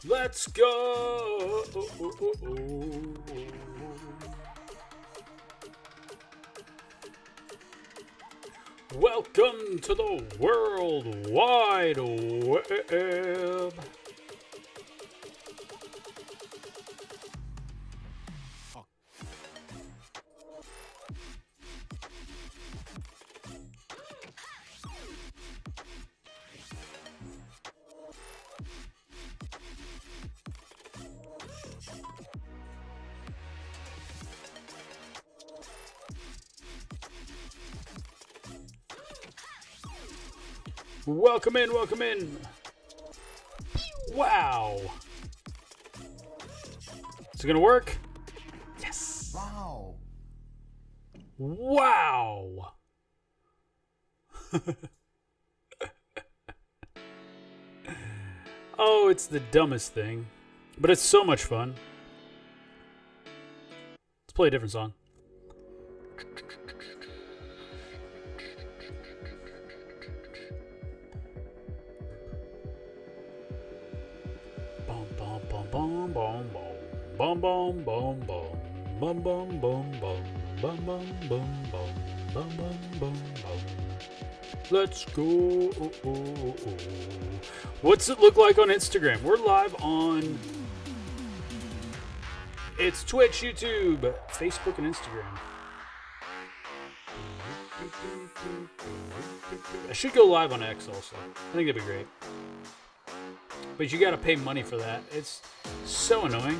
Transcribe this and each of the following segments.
Let's go. Welcome to the World Wide Web. Welcome in, welcome in. Wow. Is it gonna work? Yes. Wow. Wow. Oh, it's the dumbest thing, but it's so much fun. Let's play a different song. Bum bum bum bum bum bum bum bum bum bum bum bum bum bum bum bum bum. Let's go. What's it look like on Instagram? We're live on. It's Twitch, YouTube, Facebook, and Instagram. I should go live on X also. I think that'd be great. But you gotta pay money for that. It's so annoying.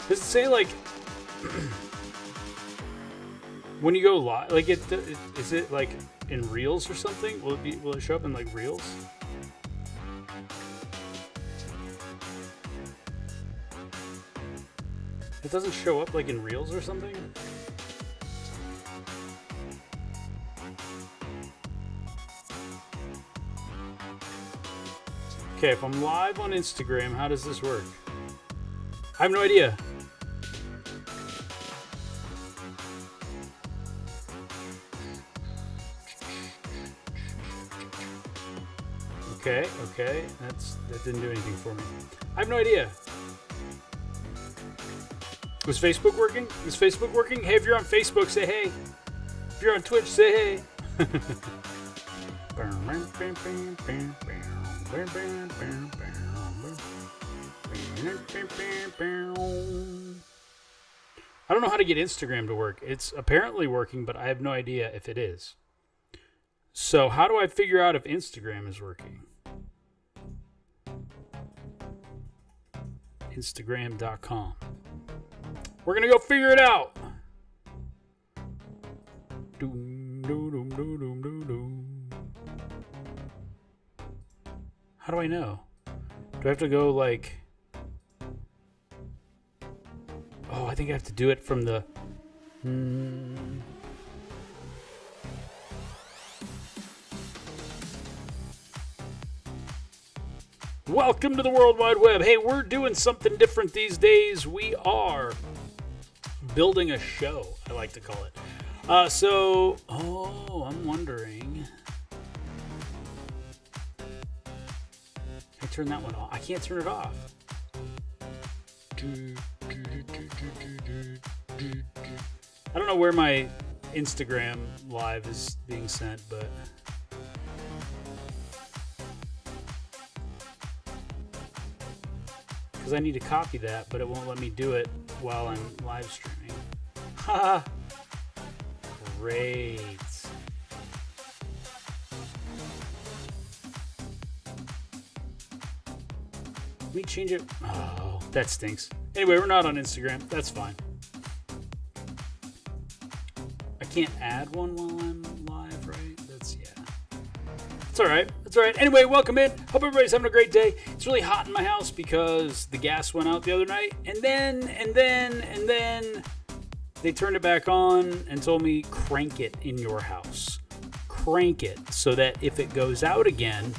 Does it say like when you go live? Like is it like in Reels or something? Will it show up in like Reels? It doesn't show up like in Reels or something? Okay, if I'm live on Instagram, how does this work? I have no idea. Okay, that didn't do anything for me. I have no idea. Was Facebook working? Is Facebook working? Hey, if you're on Facebook, say hey. If you're on Twitch, say hey. I don't know how to get Instagram to work. It's apparently working, but I have no idea if it is. So how do I figure out if Instagram is working? Instagram.com. We're going to go figure it out. How do I know? Do I have to go like... Oh, I think I have to do it from the... Welcome to the World Wide Web. Hey, we're doing something different these days. We are building a show, I like to call it. I'm wondering... Can I turn that one off? I can't turn it off. I don't know where my Instagram live is being sent, but... Because I need to copy that, but it won't let me do it while I'm live streaming. Ha! Great. Let me change it. Oh, that stinks. Anyway, we're not on Instagram. That's fine. I can't add one while I'm live, right? It's all right. It's all right. Anyway, welcome in. Hope everybody's having a great day. It's really hot in my house because the gas went out the other night. And then they turned it back on and told me, crank it in your house. Crank it so that if it goes out again,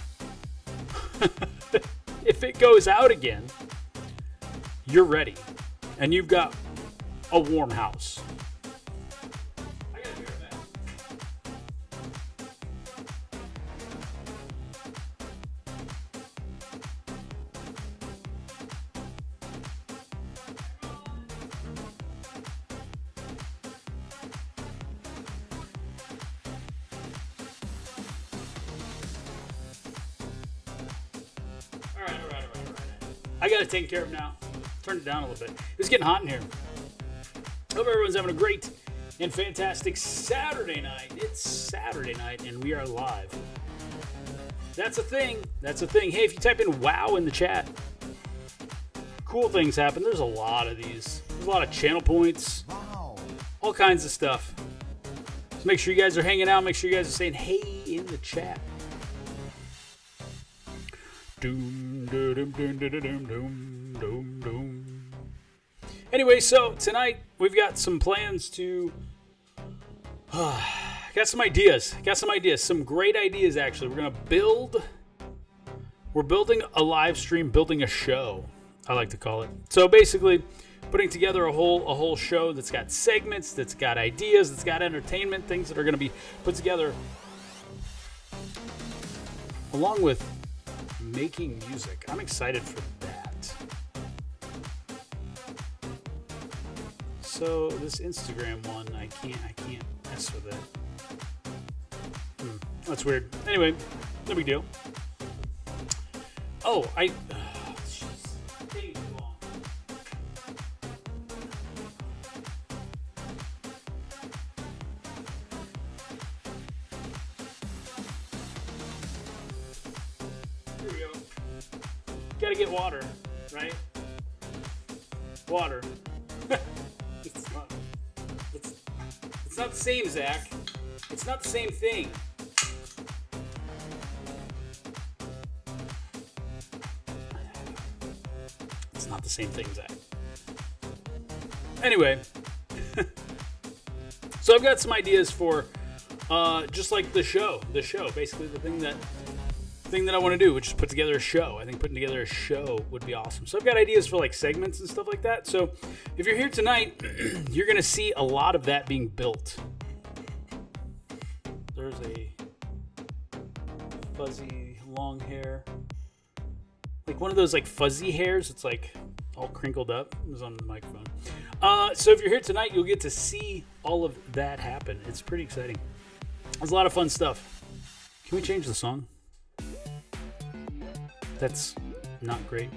you're ready. And you've got a warm house. I gotta be right back. All right. I got it taken care of now. Turn it down a little bit. It's getting hot in here. Hope everyone's having a great and fantastic Saturday night. It's Saturday night and we are live. That's a thing. That's a thing. Hey, if you type in WOW in the chat, cool things happen. There's a lot of these. There's a lot of channel points. Wow. All kinds of stuff. So make sure you guys are hanging out. Make sure you guys are saying hey in the chat. Doom, doom, doom, doom, doom, doom, doom, doom. Anyway, so tonight we've got some plans to. Got some ideas. Some great ideas, actually. We're gonna build. We're building a live stream, building a show. I like to call it. So basically, putting together a whole show that's got segments, that's got ideas, that's got entertainment, things that are gonna be put together, along with making music. I'm excited for that. So this Instagram one, I can't mess with it. That's weird. Anyway, no big deal. Oh, jeez. Taking too long. Here we go. Gotta get water, right? Water. It's not the same, Zach. It's not the same thing. It's not the same thing, Zach. Anyway. So I've got some ideas for just like the show. Basically the thing that I want to do, which is put together a show. I think putting together a show would be awesome. So I've got ideas for like segments and stuff like that. So if you're here tonight, you're going to see a lot of that being built. There's a fuzzy long hair. Like one of those like fuzzy hairs. It's like all crinkled up. It was on the microphone. So if you're here tonight, you'll get to see all of that happen. It's pretty exciting. There's a lot of fun stuff. Can we change the song? That's not great.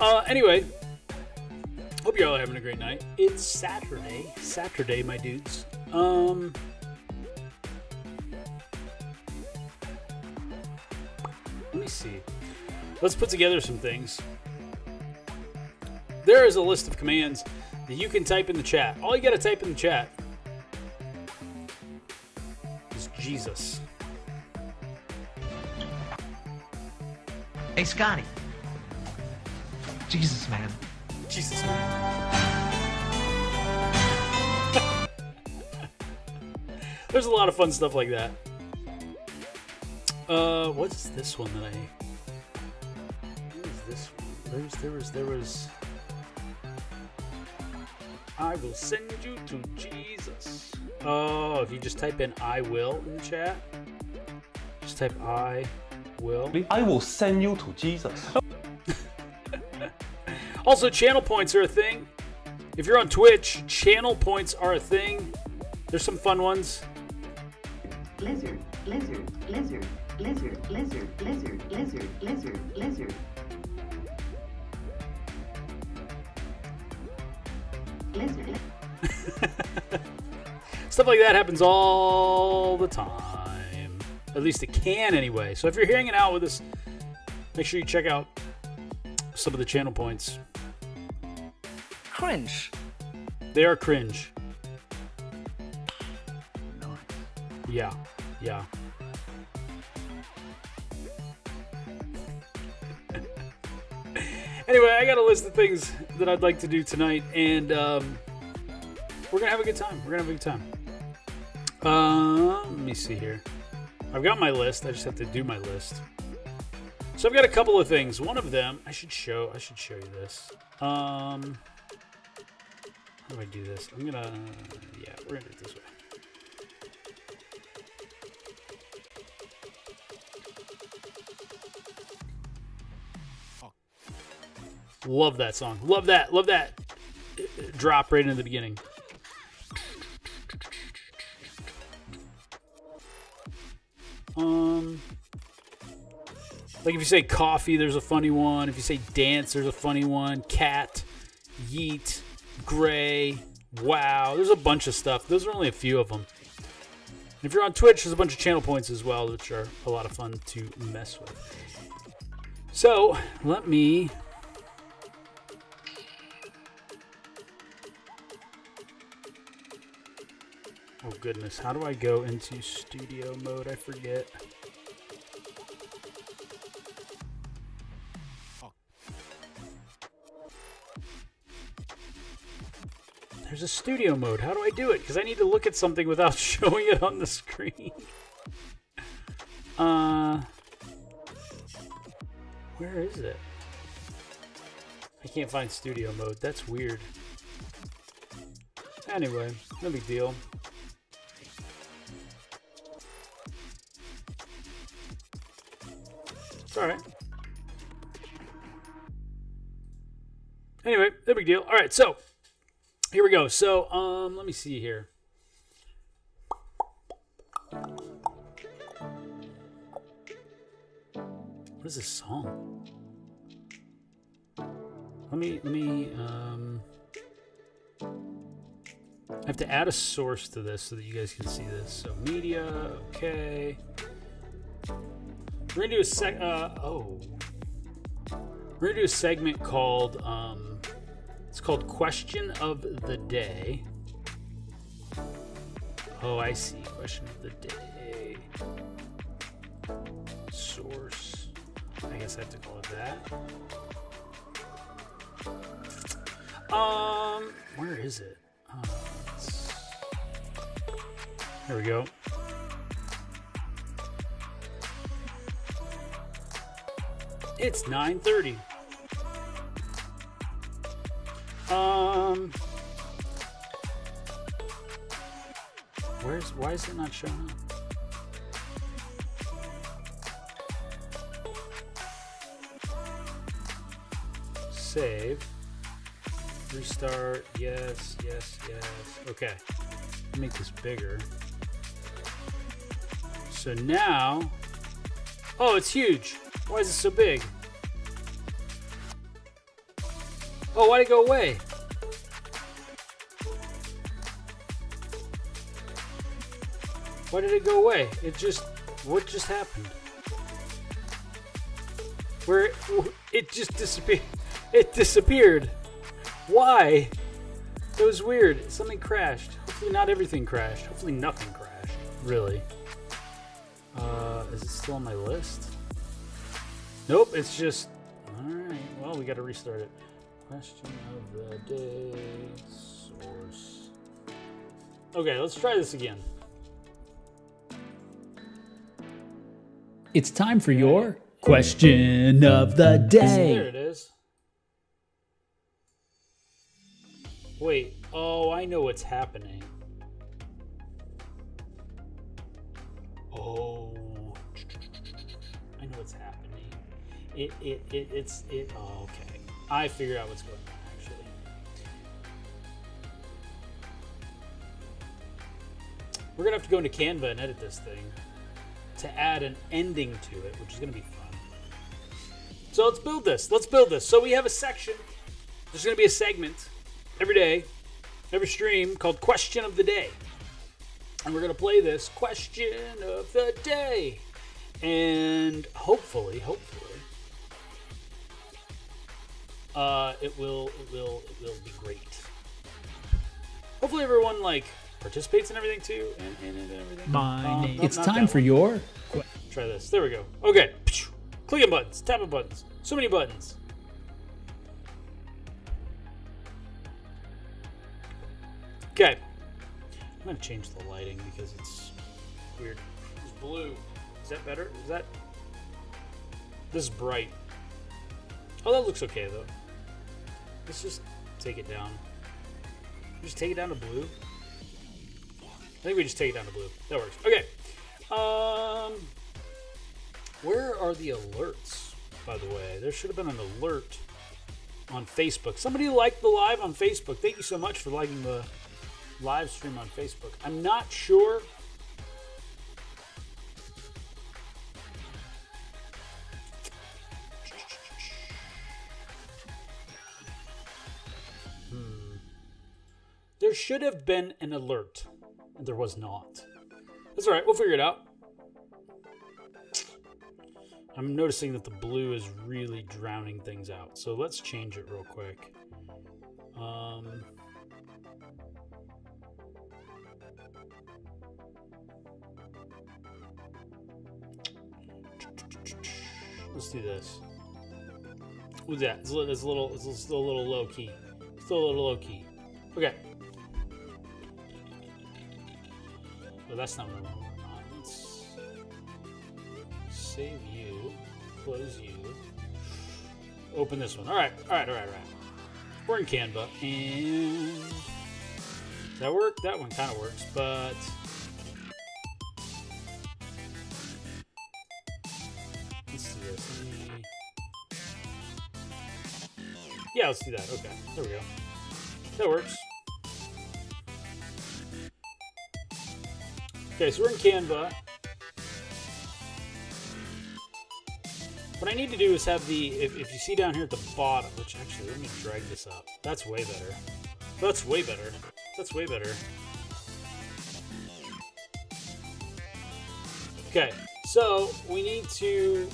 Anyway, hope you're all having a great night. It's Saturday, my dudes. Let me see. Let's put together some things. There is a list of commands that you can type in the chat. All you got to type in the chat is Jesus. Hey, Scotty. Jesus, man. Jesus, man. There's a lot of fun stuff like that. What's this one that what is this one? There was I will send you to Jesus. Oh, if you just type in I will in the chat. Just type I will send you to Jesus. Also, channel points are a thing. If you're on Twitch, channel points are a thing. There's some fun ones. Blizzard. Stuff like that happens all the time. At least it can anyway. So if you're hanging out with us, make sure you check out some of the channel points. Cringe. They are cringe. Yeah. Anyway, I got a list of things that I'd like to do tonight, and we're gonna have a good time. Let me see here. I've got my list. I just have to do my list. So I've got a couple of things. One of them, I should show you this. Let How do I do this? I'm gonna, yeah, we're gonna do it this way. Love that song. Love that. Love that drop right in the beginning. Like if you say coffee, there's a funny one. If you say dance, there's a funny one. Cat, yeet, gray, wow. There's a bunch of stuff. Those are only a few of them. And if you're on Twitch, there's a bunch of channel points as well, which are a lot of fun to mess with. So let me... Oh goodness, how do I go into studio mode? I forget. There's a studio mode. How do I do it? Because I need to look at something without showing it on the screen. Where is it? I can't find studio mode. That's weird. Anyway, no big deal. It's alright. Anyway, no big deal. Alright, so here we go. So, let me see here. What is this song? Let me, I have to add a source to this so that you guys can see this. So, media, okay. We're gonna do We're gonna do a segment called, it's called Question of the Day. Oh, I see. Question of the Day. Source. I guess I have to call it that. Where is it? There we go. It's 9:30. Why is it not showing up? Save. Restart. Yes. Okay. Make this bigger. So now, oh, it's huge. Why is it so big? Oh, why'd it go away? Why did it go away? What just happened? It just disappeared. It disappeared. Why? It was weird. Something crashed. Hopefully not everything crashed. Hopefully nothing crashed. Really. Is it still on my list? Nope, it's just... Alright, well, we gotta restart it. Question of the day, source. Okay, let's try this again. It's time for your question of the day. There it is. Wait, oh, I know what's happening. Oh, I know what's happening. Oh, okay. I figured out what's going on, actually. We're gonna have to go into Canva and edit this thing to add an ending to it, which is gonna be fun. So let's build this. So we have a section. There's gonna be a segment every day, every stream called Question of the Day. And we're going to play this Question of the Day. And hopefully, it will be great. Hopefully everyone, participates in everything, too. And everything. It's time for your... Try this. There we go. Okay. Clicking buttons. Tapping buttons. So many buttons. Okay. I'm going to change the lighting because it's weird. It's blue. Is that better? This is bright. Oh, that looks okay, though. Let's just take it down. Just take it down to blue. I think we just take it down to blue. That works. Okay. Where are the alerts, by the way? There should have been an alert on Facebook. Somebody liked the live on Facebook. Thank you so much for liking the live stream on Facebook. I'm not sure. There should have been an alert, and there was not. That's all right. We'll figure it out. I'm noticing that the blue is really drowning things out. So let's change it real quick. Let's do this. What's that? It's still a little low key. Still a little low key. Okay. Well, that's not what I want. Let's save you, close you, open this one. All right. We're in Canva, and does that work? That one kind of works, but let's do this. Yeah, let's do that. Okay, there we go. That works. Okay, so we're in Canva. What I need to do is have the, if you see down here at the bottom, which actually, let me drag this up. That's way better. That's way better. That's way better. Okay, so we need to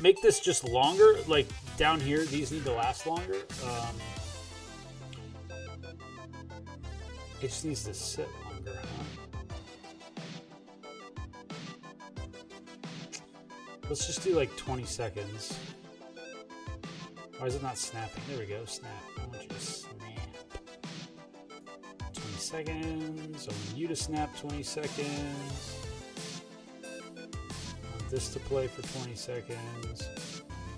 make this just longer. Like down here, these need to last longer. It just needs to sit longer, huh? Let's just do like 20 seconds. Why is it not snapping? There we go, snap. I want you to snap. 20 seconds. I want you to snap 20 seconds. I want this to play for 20 seconds.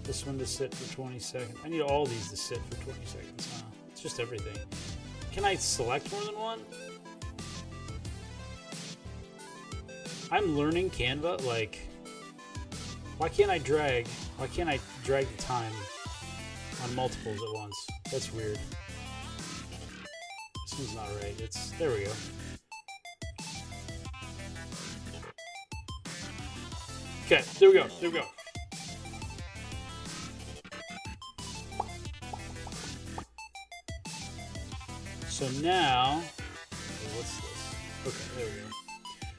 This one to sit for 20 seconds. I need all these to sit for 20 seconds, huh? It's just everything. Can I select more than one? I'm learning Canva, like, why can't I drag the time on multiples at once? That's weird. This one's not right. There we go. Okay, there we go. So now, what's this? Okay, there we go.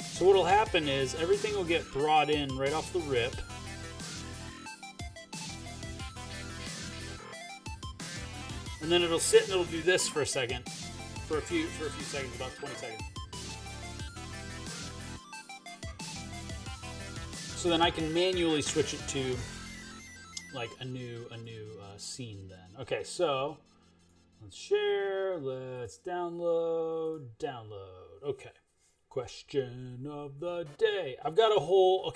So what'll happen is everything will get brought in right off the rip. And then it'll sit and it'll do this for a second. For a few seconds, about 20 seconds. So then I can manually switch it to like a new scene then. Okay, so let's share, let's download. Okay. Question of the day. I've got a whole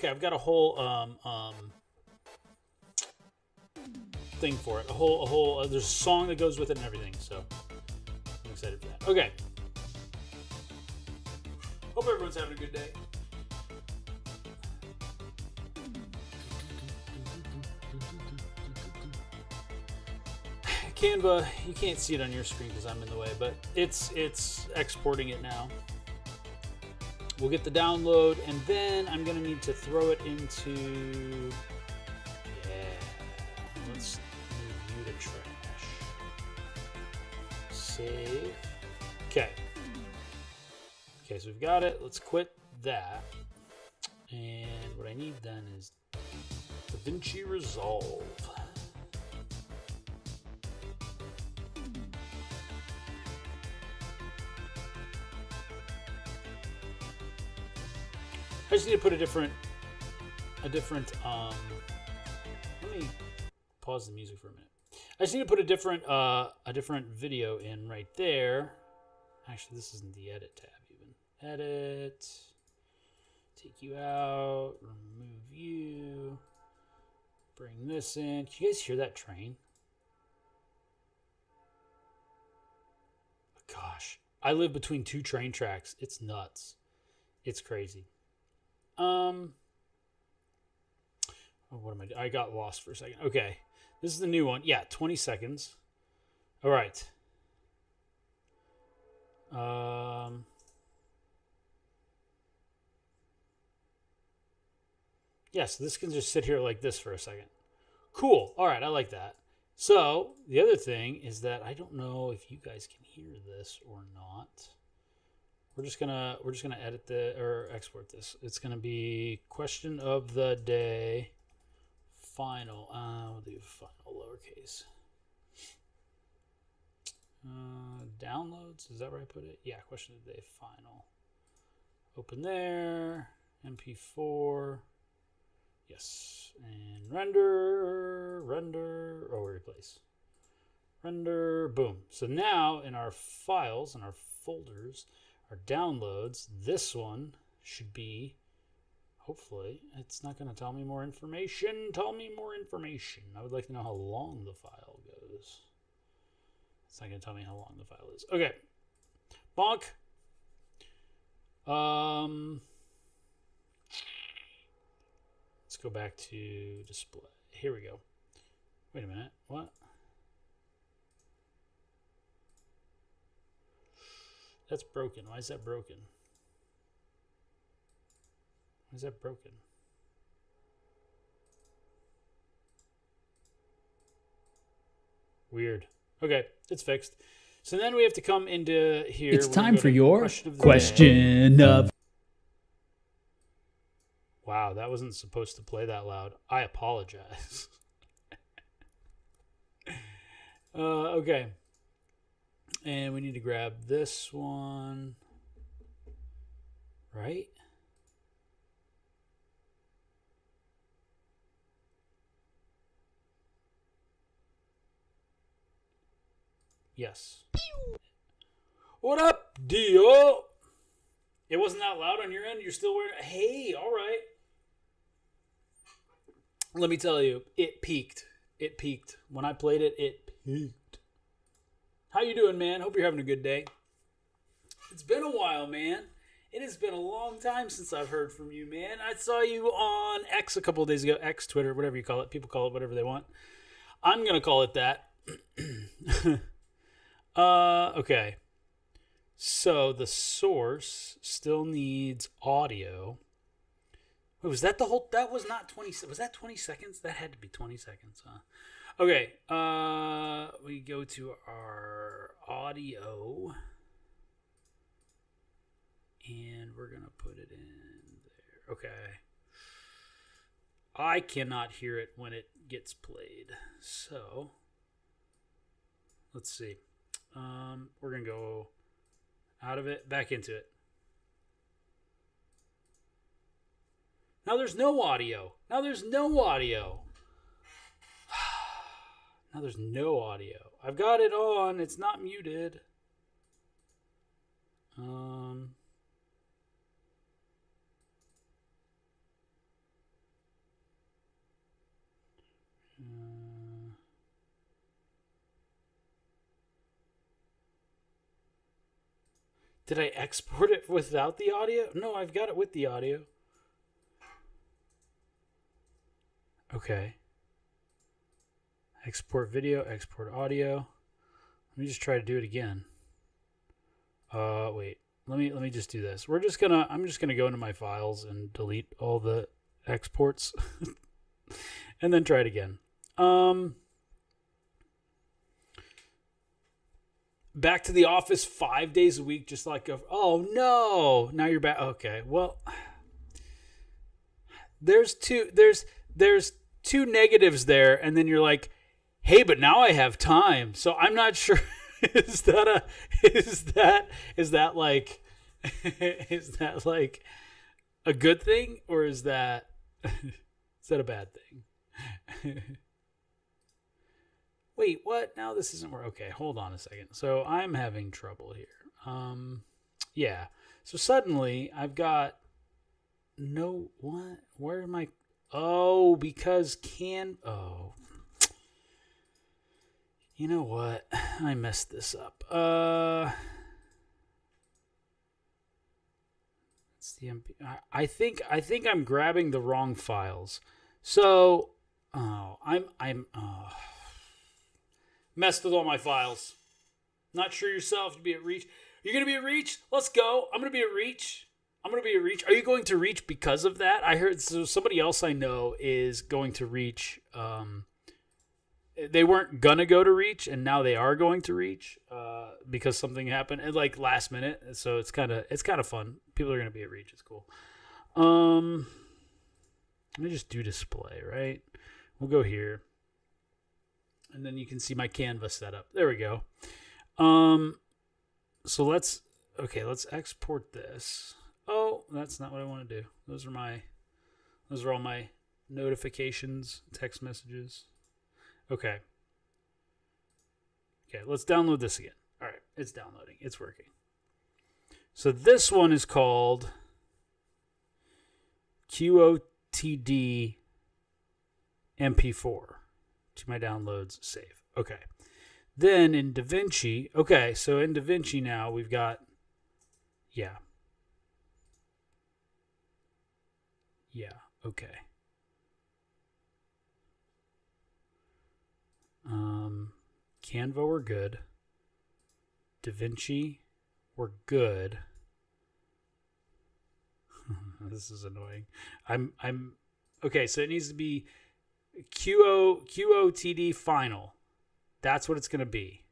thing for it. There's a song that goes with it and everything, so I'm excited for that. Okay. Hope everyone's having a good day. Canva, you can't see it on your screen because I'm in the way, but it's exporting it now. We'll get the download, and then I'm going to need to throw it into... Let's move you to trash. Save. Okay. Okay, so we've got it. Let's quit that. And what I need then is DaVinci Resolve. I just need to put a different, let me pause the music for a minute. I just need to put a different video in right there. Actually, this isn't the edit tab even. Edit, take you out, remove you, bring this in. Can you guys hear that train? Oh, gosh, I live between 2 train tracks. It's nuts. It's crazy. What am I got lost for a second. Okay. This is the new one. Yeah, 20 seconds. All right. Yeah, so this can just sit here like this for a second. Cool. All right, I like that. So the other thing is that I don't know if you guys can hear this or not. We're just gonna edit or export this. It's gonna be question of the day. Final. We'll do final lowercase. Downloads. Is that where I put it? Yeah. Question of the day. Final. Open there. MP4. Yes. And render. Oh, replace. Render. Boom. So now in our files, in our folders, our downloads, this one should be, hopefully, it's not going to tell me more information. Tell me more information. I would like to know how long the file goes. It's not going to tell me how long the file is. Okay. Bonk. Let's go back to display. Here we go. Wait a minute. What? That's broken. Why is that broken? Why is that broken? Weird. Okay, it's fixed. So then we have to come into here. It's time for your question of. Wow, that wasn't supposed to play that loud. I apologize. Okay. And we need to grab this one. Right? Yes. What up, Dio? It wasn't that loud on your end? You're still wearing it? Hey, all right. Let me tell you, it peaked. It peaked. When I played it, it peaked. How you doing, man? Hope you're having a good day. It's been a while, man. It has been a long time since I've heard from you, man. I saw you on X a couple of days ago. X, Twitter, whatever you call it. People call it whatever they want. I'm going to call it that. Okay. So the source still needs audio. Wait, was that the whole? That was not 20. Was that 20 seconds? That had to be 20 seconds, huh? Okay. We go to our audio, and we're gonna put it in there. Okay. I cannot hear it when it gets played, so let's see. We're gonna go out of it, back into it. Now there's no audio. Now there's no audio. Now there's no audio. I've got it on. It's not muted. Did I export it without the audio? No, I've got it with the audio. Okay. Export video, export audio. Let me just try to do it again. Wait. Let me just do this. I'm just gonna go into my files and delete all the exports and then try it again. Back to the office 5 days a week, just like oh no, now you're back. Okay, well, there's two negatives there, and then you're like, hey, but now I have time. So I'm not sure. is that like a good thing, or is that a bad thing? Wait, what? Now this isn't where. Okay, hold on a second. So I'm having trouble here. Yeah. So suddenly I've got no what? Where am I? Oh, because oh. You know what? I messed this up. the MP. I think I'm grabbing the wrong files. So, I'm messed with all my files. Not sure yourself to be at Reach. You're gonna be at Reach? Let's go. I'm gonna be at Reach. Are you going to Reach because of that? I heard somebody else I know is going to Reach. They weren't gonna go to Reach, and now they are going to Reach because something happened at like last minute. So it's kind of fun. People are gonna be at Reach. It's cool. Let me just do display, right? We'll go here, and then you can see my Canva setup. There we go. So let's export this. Oh, that's not what I want to do. Those are all my notifications, text messages. Okay, let's download this again. All right, it's downloading. It's working. So this one is called QOTD MP4. To my downloads, save. Okay. Then in DaVinci, so in DaVinci now we've got, okay. Canva, we're good. DaVinci, we're good. This is annoying. Okay, so it needs to be QOTD final. That's what it's going to be.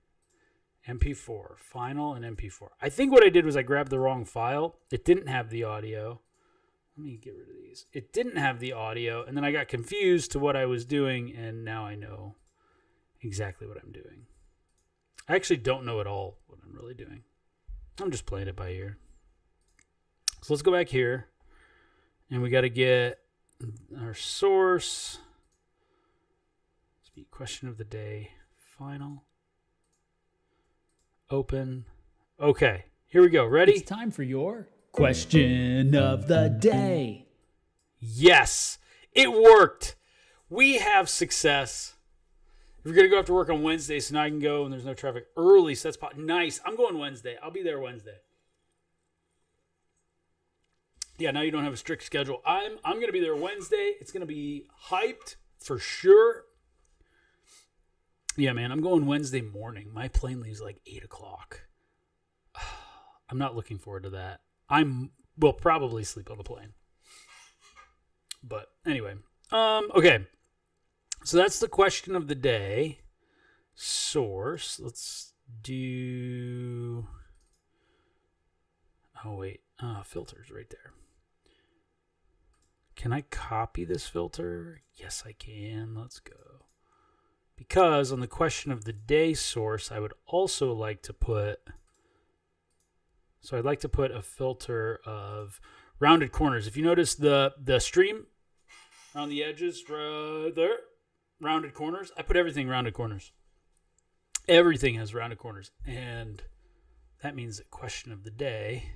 MP4, final and MP4. I think what I did was I grabbed the wrong file. It didn't have the audio. Let me get rid of these. It didn't have the audio, and then I got confused to what I was doing, and now I know exactly what I'm doing. I actually don't know at all what I'm really doing. I'm just playing it by ear. So let's go back here, and we got to get our source. Let's be question of the day. Final. Open. Okay, here we go. Ready? It's time for your question of the day. Yes, it worked. We have success. We're going to go after work on Wednesday, so now I can go and there's no traffic early, so that's nice. I'm going Wednesday. I'll be there Wednesday. Yeah, now you don't have a strict schedule. I'm going to be there Wednesday. It's going to be hyped for sure. Yeah, man, I'm going Wednesday morning. My plane leaves like 8 o'clock. I'm not looking forward to that. Will probably sleep on the plane. But anyway, okay. So that's the question of the day. Source. Let's do... Oh, wait. Filters right there. Can I copy this filter? Yes, I can. Let's go. Because on the question of the day source, I would also like to put... So I'd like to put a filter of rounded corners. If you notice the stream around the edges right there, rounded corners, I put everything rounded corners. Everything has rounded corners. And that means the question of the day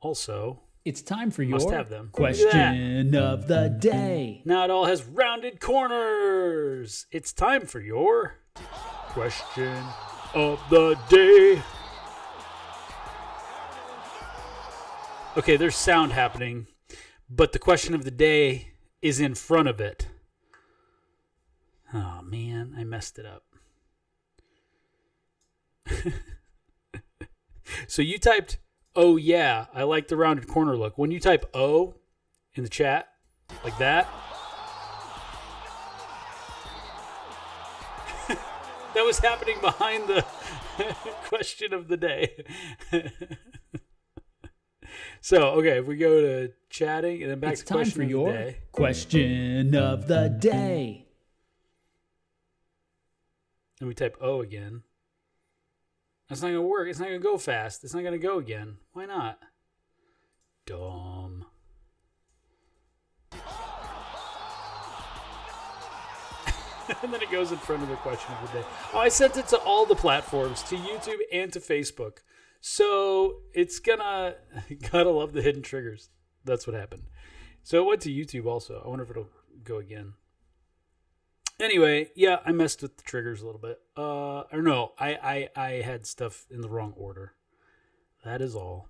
also... It's time for your must have them. question of the day. Now it all has rounded corners. It's time for your question of the day. Okay, there's sound happening, but the question of the day is in front of it. Oh, man, I messed it up. So you typed... Oh, yeah, I like the rounded corner look. When you type O in the chat, like that, that was happening behind the question of the day. So, okay, if we go to chatting and then back to question of the day. Question of the day. And we type O again. That's not going to work. It's not going to go fast. It's not going to go again. Why not? Dumb. And then it goes in front of the question of the day. Oh, I sent it to all the platforms, to YouTube and to Facebook. So it's gotta love the hidden triggers. That's what happened. So it went to YouTube also. I wonder if it'll go again. Anyway, yeah, I messed with the triggers a little bit. Or no, I had stuff in the wrong order. That is all.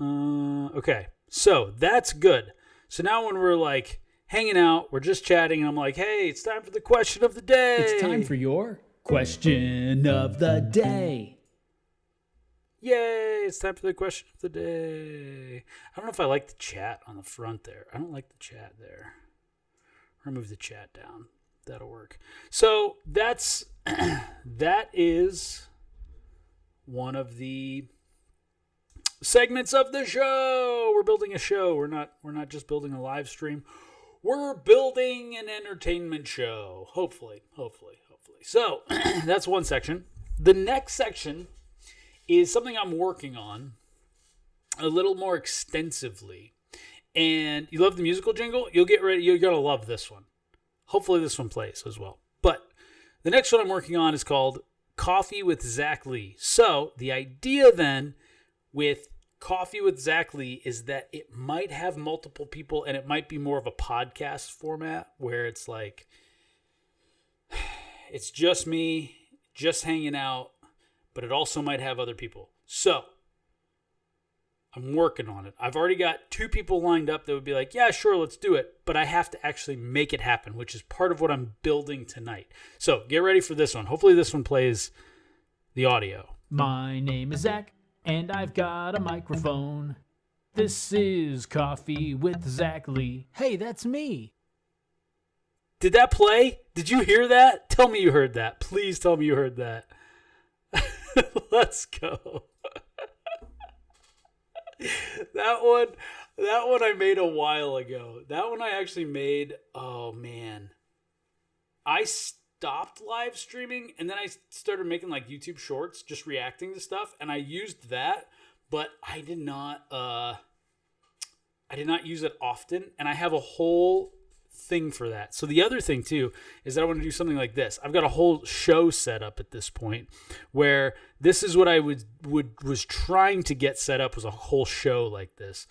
Okay, so that's good. So now when we're like hanging out, we're just chatting, and I'm like, hey, it's time for the question of the day. It's time for your question of the day. Yay, it's time for the question of the day. I don't know if I like the chat on the front there. I don't like the chat there. Remove the chat down. That'll work. So that is one of the segments of the show. We're building a show. We're not just building a live stream. We're building an entertainment show. Hopefully. So that's one section. The next section is something I'm working on a little more extensively. And you love the musical jingle? You'll get ready. You're going to love this one. Hopefully this one plays as well. But the next one I'm working on is called Coffee with Zach Lee. So the idea then with Coffee with Zach Lee is that it might have multiple people and it might be more of a podcast format where it's like, it's just me, just hanging out, but it also might have other people. So I'm working on it. I've already got 2 people lined up that would be like, yeah, sure, let's do it. But I have to actually make it happen, which is part of what I'm building tonight. So get ready for this one. Hopefully this one plays the audio. My name is Zach, and I've got a microphone. This is Coffee with Zach Lee. Hey, that's me. Did that play? Did you hear that? Tell me you heard that. Please tell me you heard that. Let's go. That one I made a while ago. That one I actually made, oh man. I stopped live streaming and then I started making like YouTube shorts just reacting to stuff, and I used that, but I did not use it often, and I have a whole thing for that. So the other thing too is that I want to do something like this. I've got a whole show set up at this point where this is what I was trying to get set up, was a whole show like this,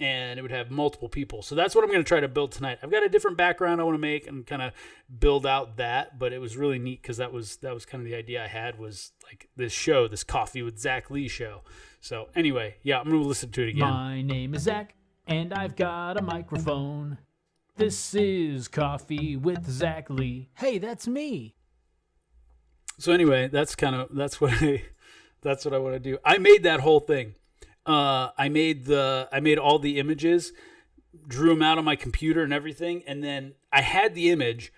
and it would have multiple people. So that's what I'm going to try to build tonight. I've got a different background I want to make and kind of build out that, but it was really neat because that was kind of the idea I had, was like this show, this Coffee with Zach Lee show. So anyway, yeah, I'm going to listen to it again. My name is Zach, and I've got a microphone. This is Coffee with Zach Lee. Hey, that's me. So anyway, that's what I want to do. I made that whole thing. I made all the images, drew them out on my computer and everything, and then I had the image,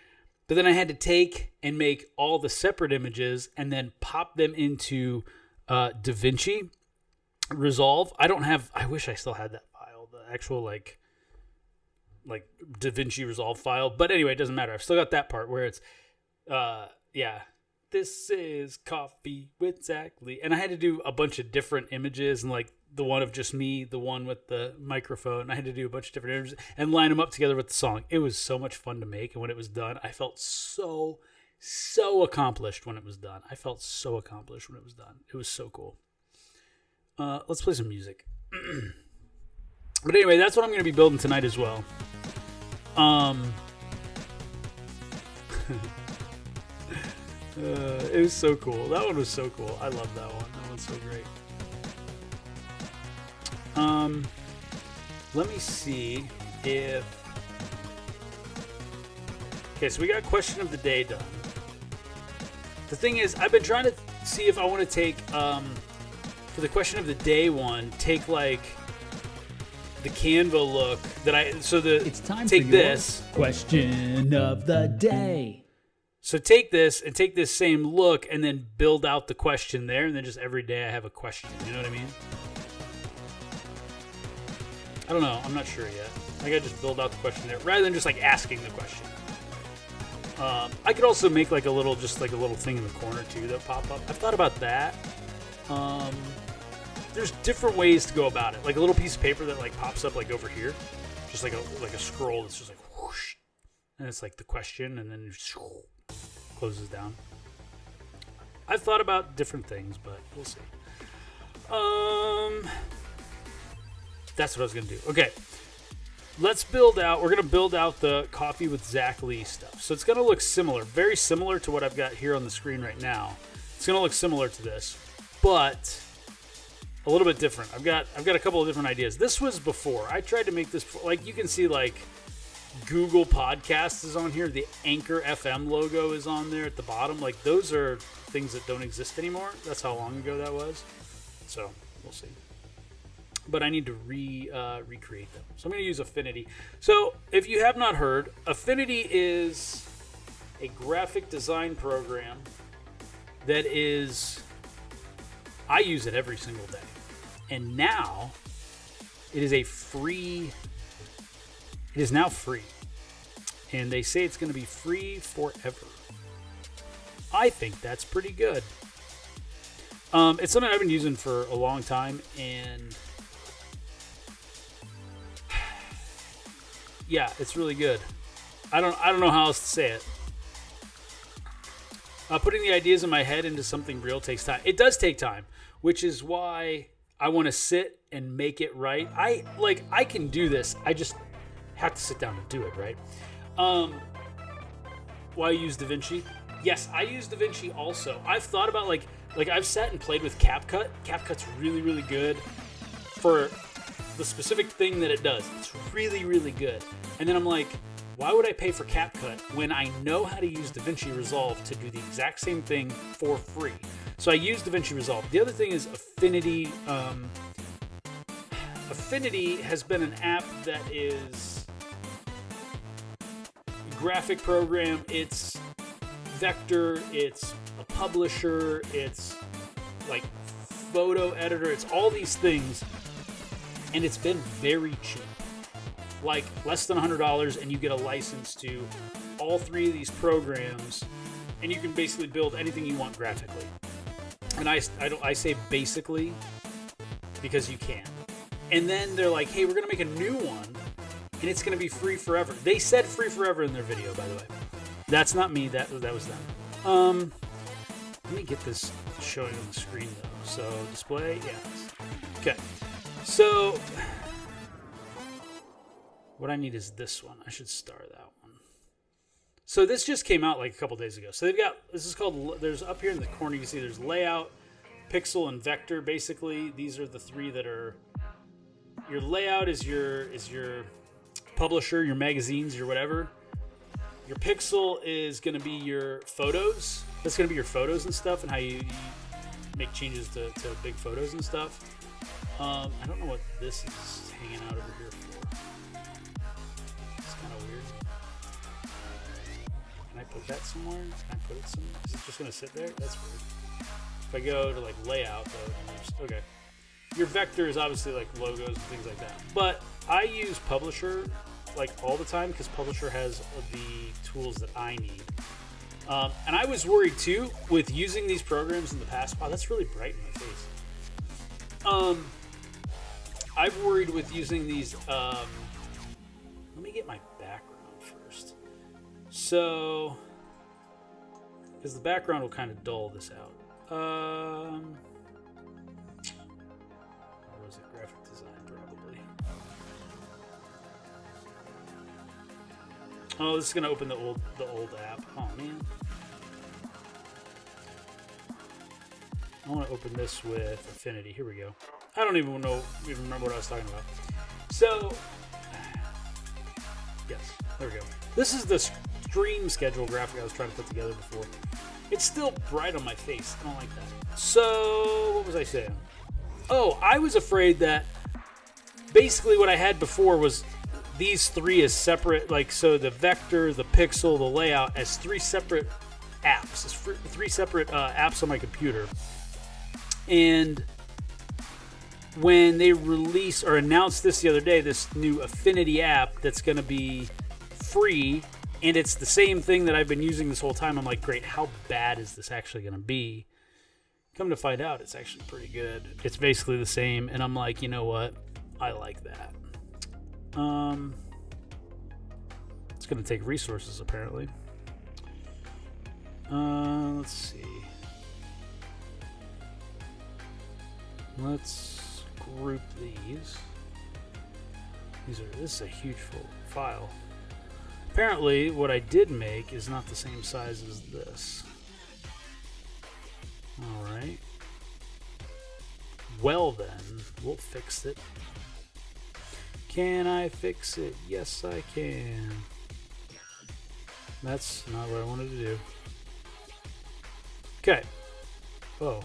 but then I had to take and make all the separate images and then pop them into DaVinci Resolve. I wish I still had that file, the actual like DaVinci Resolve file. But anyway, it doesn't matter. I've still got that part where it's, this is Coffee with Zach Lee. And I had to do a bunch of different images, and like the one of just me, the one with the microphone. I had to do a bunch of different images and line them up together with the song. It was so much fun to make. And when it was done, I felt so accomplished when it was done. It was so cool. Let's play some music. But anyway, that's what I'm going to be building tonight as well. It was so cool. That one was so cool. I love that one. That one's so great. Let me see if... Okay, so we got question of the day done. The thing is, I've been trying to see if I want to take, for the question of the day one, take like the Canva look that it's time take for this question of the day. So take this and take this same look and then build out the question there, and then just every day I have a question. You know what I mean? I don't know. I'm not sure yet. I gotta just build out the question there rather than just like asking the question. I could also make like a little thing in the corner too that pop up. I've thought about that. There's different ways to go about it. Like a little piece of paper that like pops up like over here, just like a scroll that's just like whoosh, and it's like the question, and then just closes down. I've thought about different things, but we'll see. That's what I was gonna do. Okay, let's build out. We're gonna build out the Coffee with Zach Lee stuff. So it's gonna look similar, very similar to what I've got here on the screen right now. It's gonna look similar to this, but a little bit different. I've got a couple of different ideas. This was before. I tried to make this, like, you can see, like, Google Podcasts is on here. The Anchor FM logo is on there at the bottom. Like, those are things that don't exist anymore. That's how long ago that was. So, we'll see. But I need to recreate them. So I'm going to use Affinity. So, if you have not heard, Affinity is a graphic design program that is... I use it every single day. And now, it is now free. And they say it's going to be free forever. I think that's pretty good. It's something I've been using for a long time, and yeah, it's really good. I don't know how else to say it. Putting the ideas in my head into something real takes time. It does take time, which is why I want to sit and make it right. I can do this. I just have to sit down and do it, right? Why use DaVinci? Yes, I use DaVinci also. I've thought about like I've sat and played with CapCut. CapCut's really, really good for the specific thing that it does. It's really, really good. And then I'm like, why would I pay for CapCut when I know how to use DaVinci Resolve to do the exact same thing for free? So I use DaVinci Resolve. The other thing is Affinity. Affinity has been an app that is a graphic program. It's vector. It's a publisher. It's like photo editor. It's all these things. And it's been very cheap. Like less than $100, and you get a license to all three of these programs, and you can basically build anything you want graphically. And I say basically because you can. And then they're like, hey, we're gonna make a new one, and it's gonna be free forever. They said free forever in their video, by the way. That's not me. That was them. Let me get this showing on the screen though. So display, yes. Okay. So what I need is this one. I should star that one. So this just came out like a couple days ago. So they've got, this is called, there's up here in the corner, you can see there's layout, pixel, and vector. Basically, these are the three that are, your layout is your publisher, your magazines, your whatever. Your pixel is going to be your photos. That's going to be your photos and stuff, and how you make changes to big photos and stuff. I don't know what this is hanging out over here for. It's kind of weird. Can I put that somewhere? Can I put it somewhere? Is it just going to sit there? That's weird. If I go to like layout, though, okay. Your vector is obviously like logos and things like that. But I use Publisher like all the time because Publisher has the tools that I need. And I was worried too with using these programs in the past. Wow, that's really bright in my face. I've worried with using these. Let me get my background first. So, because the background will kind of dull this out. Or was it graphic design? Probably. Oh, this is gonna open the old app. Oh man. I want to open this with Affinity. Here we go. I don't even remember what I was talking about. So, yes, there we go. This is the stream schedule graphic I was trying to put together before. It's still bright on my face. I don't like that. So, what was I saying? Oh, I was afraid that basically what I had before was these three as separate, like, so the vector, the pixel, the layout as three separate apps, as three separate apps on my computer. And when they release or announced this the other day, this new Affinity app that's going to be free, and it's the same thing that I've been using this whole time, I'm like, great, how bad is this actually going to be? Come to find out, it's actually pretty good. It's basically the same, and I'm like, you know what? I like that. It's going to take resources, apparently. Let's see. Let's group these. This is a huge file. Apparently, what I did make is not the same size as this. All right. Well then, we'll fix it. Can I fix it? Yes, I can. That's not what I wanted to do. Okay. Oh.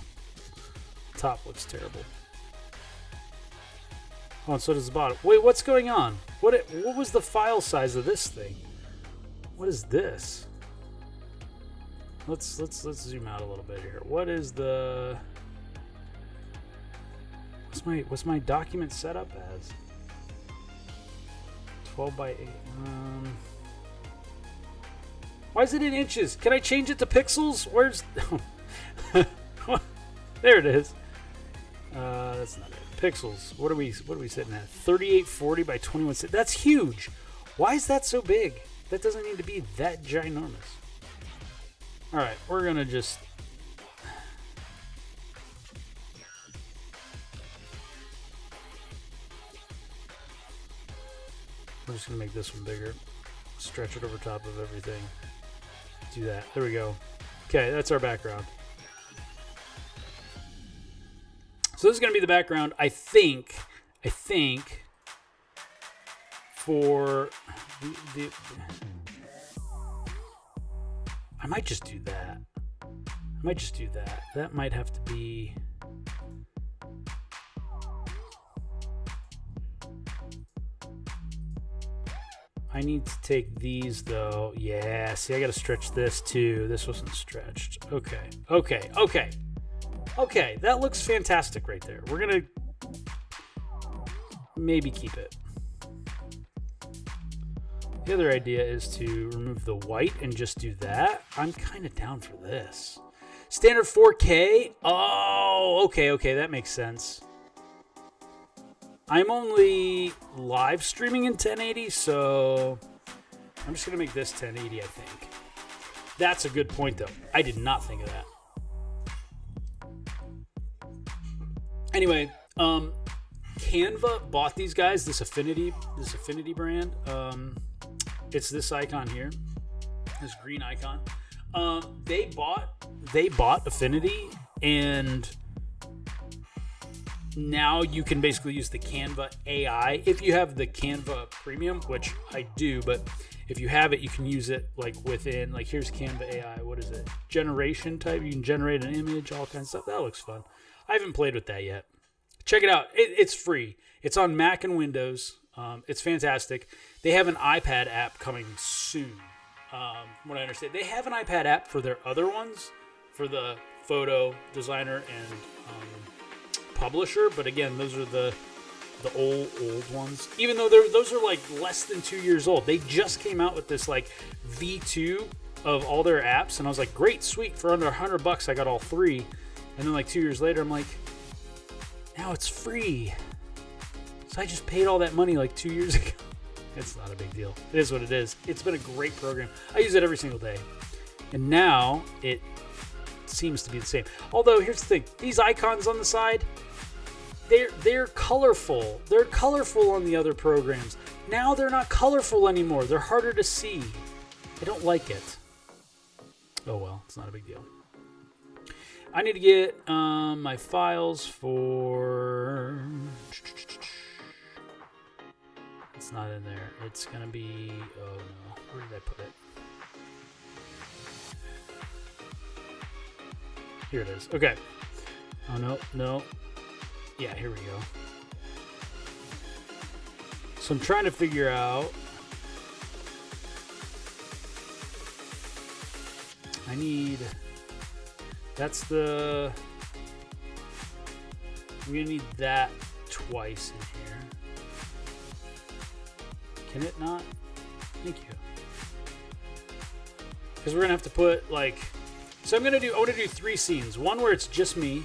Top looks terrible. Oh, and so does the bottom. Wait, what's going on? What was the file size of this thing? What is this? Let's zoom out a little bit here. What is the what's my document set up as? 12 by 8. Why is it in inches? Can I change it to pixels? Where's there it is. That's not it. Pixels. What are we sitting at? 3840 by 21. That's huge. Why is that so big? That doesn't need to be that ginormous. All right, we're gonna just. We're just gonna make this one bigger. Stretch it over top of everything. Do that. There we go. Okay, that's our background. So this is going to be the background, I think, for the I might just do that. That might have to be. I need to take these though. Yeah, see, I got to stretch this too. This wasn't stretched. Okay, that looks fantastic right there. We're going to maybe keep it. The other idea is to remove the white and just do that. I'm kind of down for this. Standard 4K? Oh, okay, that makes sense. I'm only live streaming in 1080, so I'm just going to make this 1080, I think. That's a good point, though. I did not think of that. Anyway, Canva bought these guys, this Affinity brand. It's this icon here, this green icon. They bought Affinity, and now you can basically use the Canva AI if you have the Canva Premium, which I do, but if you have it, you can use it like within, like here's Canva AI. What is it? Generation type. You can generate an image, all kinds of stuff. That looks fun. I haven't played with that yet. Check it out. It's free. It's on Mac and Windows. It's fantastic. They have an iPad app coming soon. What I understand, they have an iPad app for their other ones, for the Photo Designer and Publisher. But again, those are the old ones. Even though those are like less than 2 years old. They just came out with this like V2 of all their apps, and I was like, great, sweet. For under $100, I got all three. And then like 2 years later, I'm like, now it's free. So I just paid all that money like 2 years ago. It's not a big deal. It is what it is. It's been a great program. I use it every single day. And now it seems to be the same. Although here's the thing. These icons on the side, they're colorful. They're colorful on the other programs. Now they're not colorful anymore. They're harder to see. I don't like it. Oh well, it's not a big deal. I need to get my files for. It's not in there. It's gonna be. Oh no, where did I put it? Here it is. Okay. Oh no. Yeah, here we go. So I'm trying to figure out. I need. That's the. I'm gonna need that twice in here. Can it not? Thank you. Because we're gonna have to put like. So I want to do 3 scenes. One where it's just me.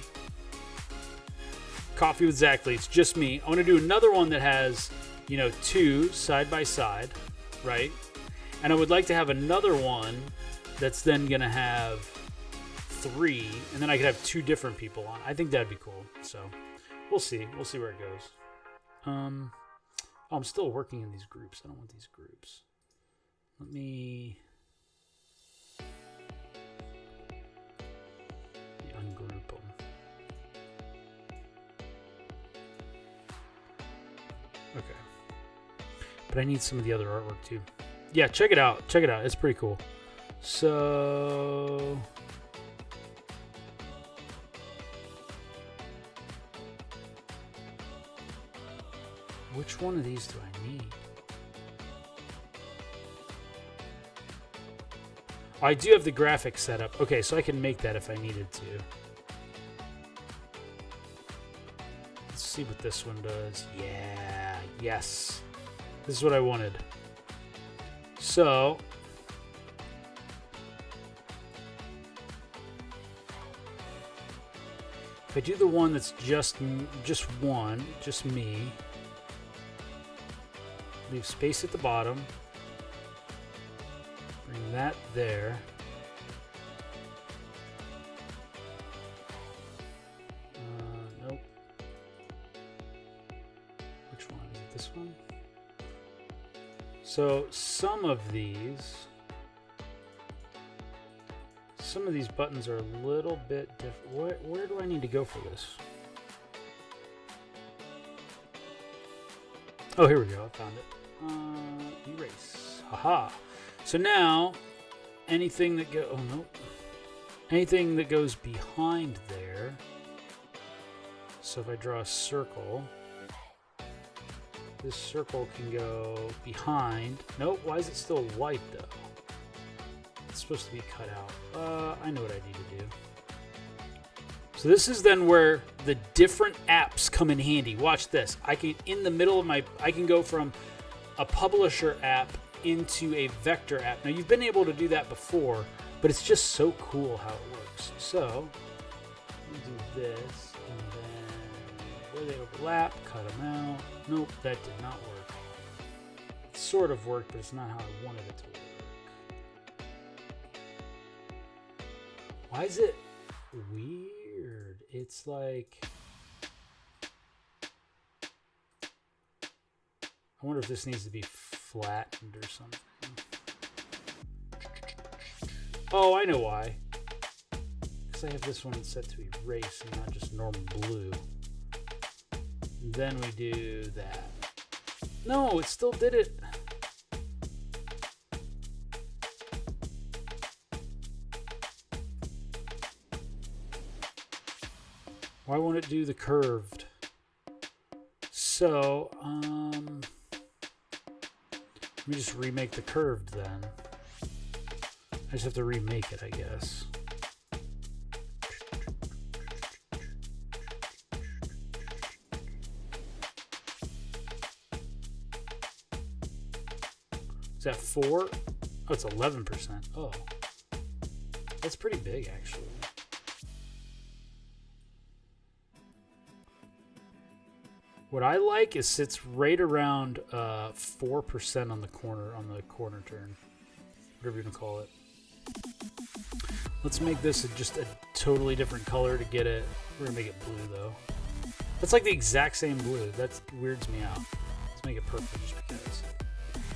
Coffee with Zach Lee. It's just me. I want to do another one that has, 2 side by side, right? And I would like to have another one that's then gonna have 3, and then I could have 2 different people on. I think that'd be cool. So we'll see. We'll see where it goes. I'm still working in these groups. I don't want these groups. Let me ungroup them. Okay. But I need some of the other artwork too. Yeah, check it out. Check it out. It's pretty cool. So... which one of these do I need? I do have the graphics set up. Okay, so I can make that if I needed to. Let's see what this one does. Yeah, yes. This is what I wanted. So... if I do the one that's just me, leave space at the bottom, bring that there. Nope. Which one? Is it this one? So some of these buttons are a little bit different. Where do I need to go for this? Oh, here we go. I found it. Erase. Haha. So now, anything that go... oh, nope. Anything that goes behind there. So if I draw a circle, this circle can go behind. Nope. Why is it still white, though? It's supposed to be cut out. I know what I need to do. So this is then where the different apps come in handy. Watch this. I can, in the middle of I can go from a publisher app into a vector app. Now you've been able to do that before, but it's just so cool how it works. So we do this, and then where they overlap, cut them out. Nope, that did not work. It sort of worked, but it's not how I wanted it to work. Why is it weird? It's like... I wonder if this needs to be flattened or something. Oh, I know why. Because I have this one set to erase and not just normal blue. And then we do that. No, it still did it. Why won't it do the curved? So, let me just remake the curved then. I just have to remake it, I guess. Is that 4? Oh, it's 11%. Oh. That's pretty big, actually. What I like is sits right around 4% on the corner turn, whatever you want to call it. Let's make this just a totally different color to get it. We're gonna make it blue though. That's like the exact same blue. That weirds me out. Let's make it purple just because.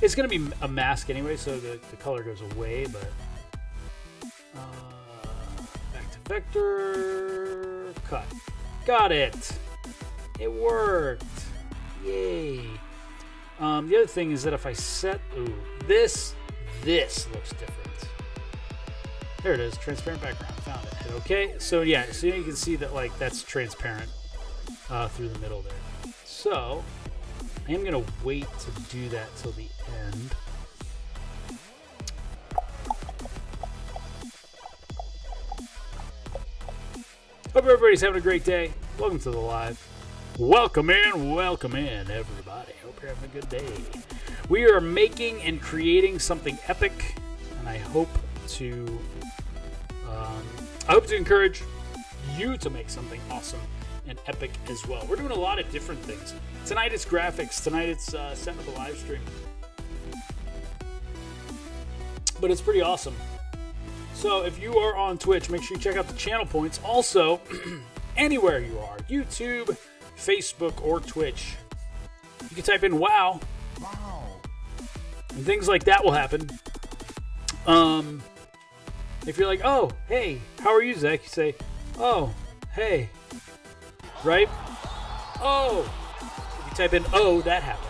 It's gonna be a mask anyway, so the color goes away. But back to vector, cut. Got it. It worked. Yay. The other thing is that if I set... ooh, this looks different. There it is. Transparent background. Found it. Hit OK. So yeah, so you can see that like that's transparent through the middle there. So I am going to wait to do that till the end. Hope everybody's having a great day. Welcome to the live. Welcome in, everybody. Hope you're having a good day. We are making and creating something epic, and I hope to encourage you to make something awesome and epic as well. We're doing a lot of different things. Tonight it's graphics. Tonight it's setting up a live stream. But it's pretty awesome. So if you are on Twitch, make sure you check out the channel points. Also, anywhere you are, YouTube, Facebook, or Twitch, you can type in wow. And things like that will happen. If you're like, oh, hey, how are you, Zach? You say, oh, hey, right? Oh, if you type in oh, that happens.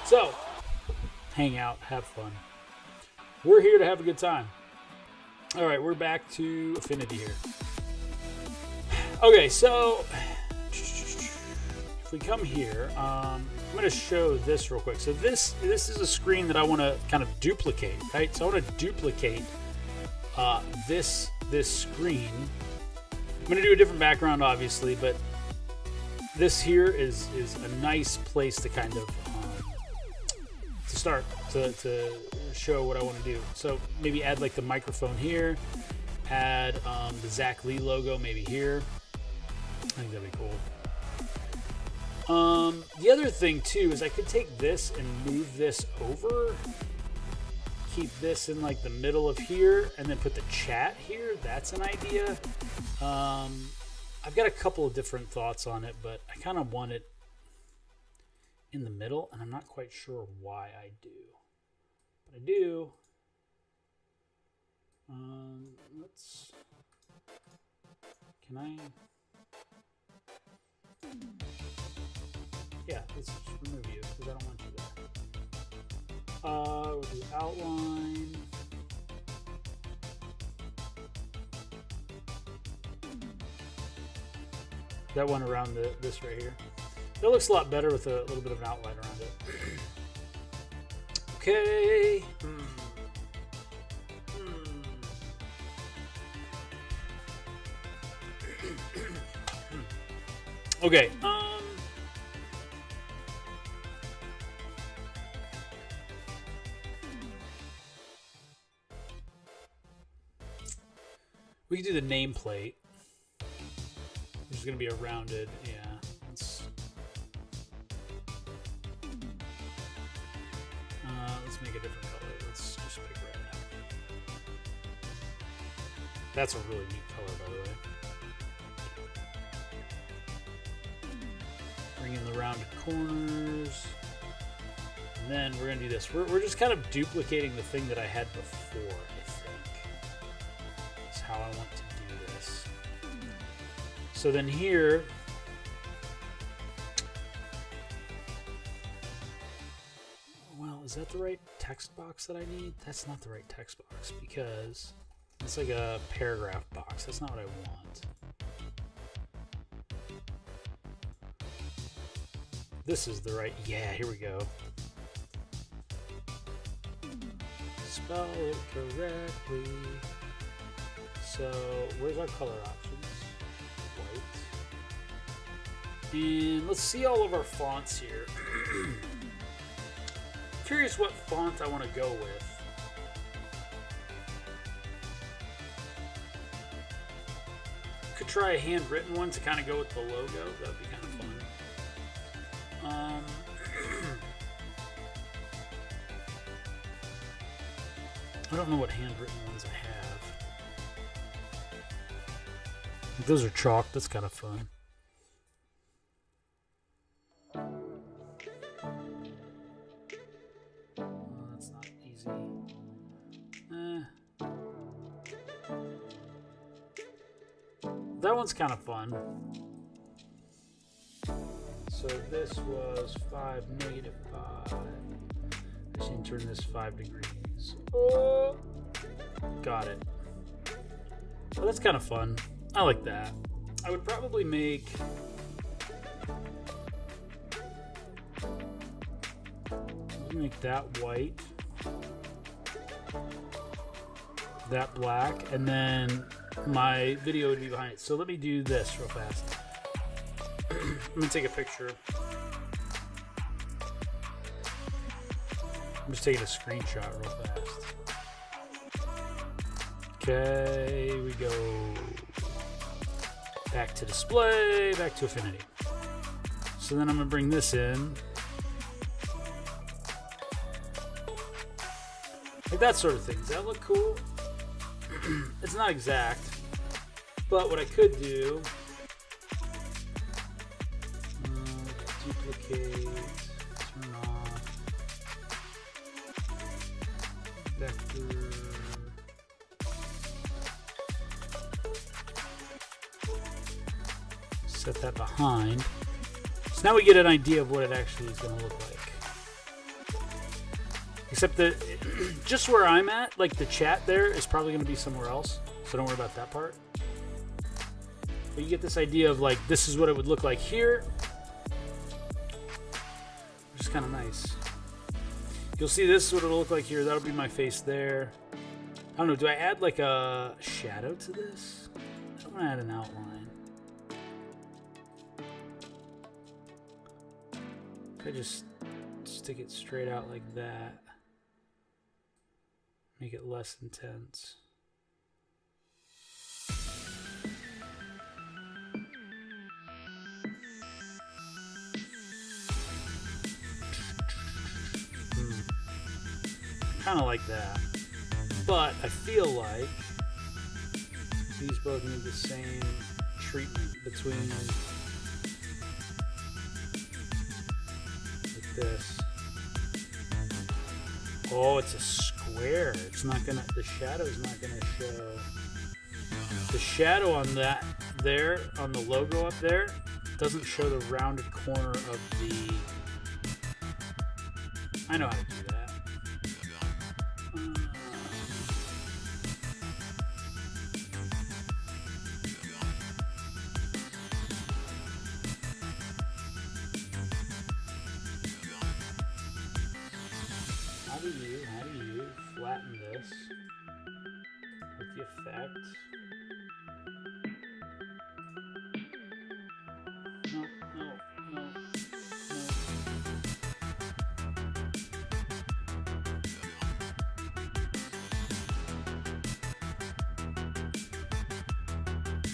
So, hang out, have fun. We're here to have a good time. All right, we're back to Affinity here. Okay, so if we come here, I'm going to show this real quick. So this is a screen that I want to kind of duplicate, right? So I want to duplicate this screen. I'm going to do a different background, obviously, but this here is a nice place to kind of to start to show what I want to do. So maybe add like the microphone here, add the Zach Lee logo maybe here. I think that'd be cool. The other thing too is I could take this and move this over, keep this in like the middle of here, and then put the chat here. That's an idea. I've got a couple of different thoughts on it, but I kind of want it in the middle, and I'm not quite sure why I do. But I do. Can I? Yeah, let's just remove you because I don't want you there. We'll do outline. That one around this right here. That looks a lot better with a little bit of an outline around it. Okay. Okay. We can do the nameplate. There's going to be a rounded, yeah. Let's make a different color. Let's just pick red now. That's a really neat color, by the way. Bring in the rounded corners. And then we're going to do this. We're just kind of duplicating the thing that I had before, I think. That's how I want to do this. So then here, well, is that the right text box that I need? That's not the right text box because it's like a paragraph box. That's not what I want. This is the right, yeah, here we go. Spell it correctly. So where's our color options? White. And let's see all of our fonts here. Curious what font I want to go with. Could try a handwritten one to kind of go with the logo. That would be kind of fun. I don't know what handwritten ones I have. Those are chalk. That's kind of fun. That's not easy. That one's kind of fun. So this was 5, -5. I should turn this 5 degrees. Oh, got it. Well, that's kind of fun. I like that. I would probably make that white, that black, and then my video would be behind it. So let me do this real fast. I'm gonna take a picture. I'm just taking a screenshot real fast. Okay, here we go. Back to display, back to Affinity. So then I'm gonna bring this in. Like that sort of thing. Does that look cool? It's not exact, but what I could do, duplicate, turn off, vector, set that behind. So now we get an idea of what it actually is going to look like. Except that just where I'm at, like the chat there is probably going to be somewhere else. So don't worry about that part. But you get this idea of like, this is what it would look like here. Which is kind of nice. You'll see this is what it'll look like here. That'll be my face there. I don't know, do I add like a shadow to this? I don't want to add an outline. I just stick it straight out like that. Make it less intense. Kind of like that. But I feel like these both need the same treatment between like this. Oh, it's a square. It's not gonna, the shadow's not gonna show. The shadow on that there, on the logo up there, doesn't show the rounded corner of the, I know how to do that. How do you flatten this with the effect? No.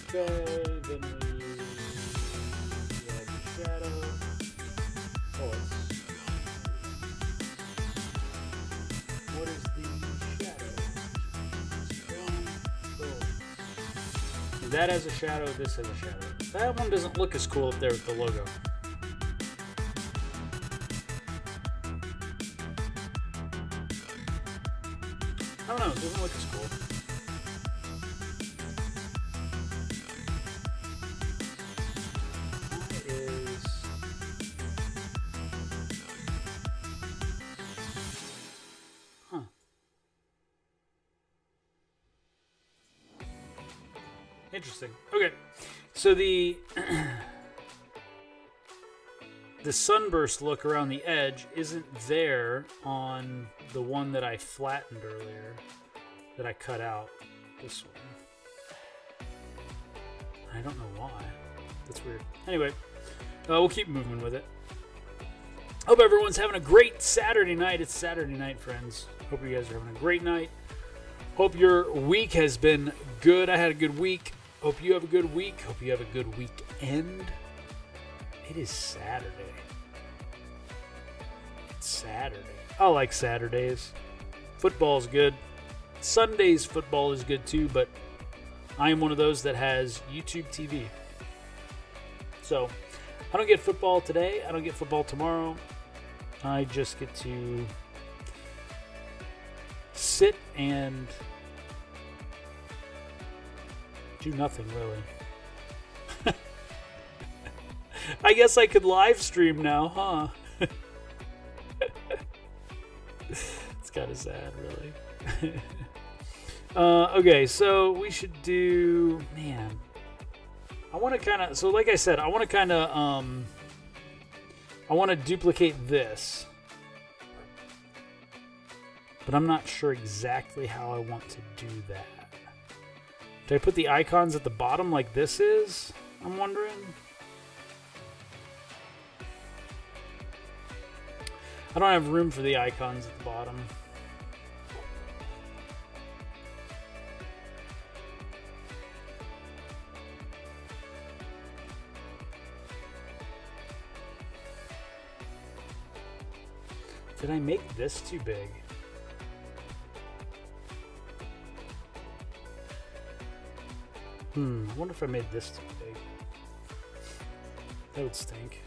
Okay, then we add the shadow. Oh, what is the shadow? Boom. That has a shadow, this has a shadow. That one doesn't look as cool up there with the logo. I don't know, it doesn't look as cool. Interesting. Okay, so the sunburst look around the edge isn't there on the one that I flattened earlier, that I cut out. This one. I don't know why. That's weird. Anyway, we'll keep moving with it. Hope everyone's having a great Saturday night. It's Saturday night, friends. Hope you guys are having a great night. Hope your week has been good. I had a good week. Hope you have a good week. Hope you have a good weekend. It is Saturday. It's Saturday. I like Saturdays. Football's good. Sundays football is good too, but I am one of those that has YouTube TV. So, I don't get football today. I don't get football tomorrow. I just get to sit and do nothing, really. I guess I could live stream now, huh? It's kind of sad, really. Okay, so we should do, man. I want to kind of, so like I said, I want to kind of, I want to duplicate this. But I'm not sure exactly how I want to do that. Do I put the icons at the bottom like this is? I'm wondering. I don't have room for the icons at the bottom. Did I make this too big? I wonder if I made this too big. That would stink.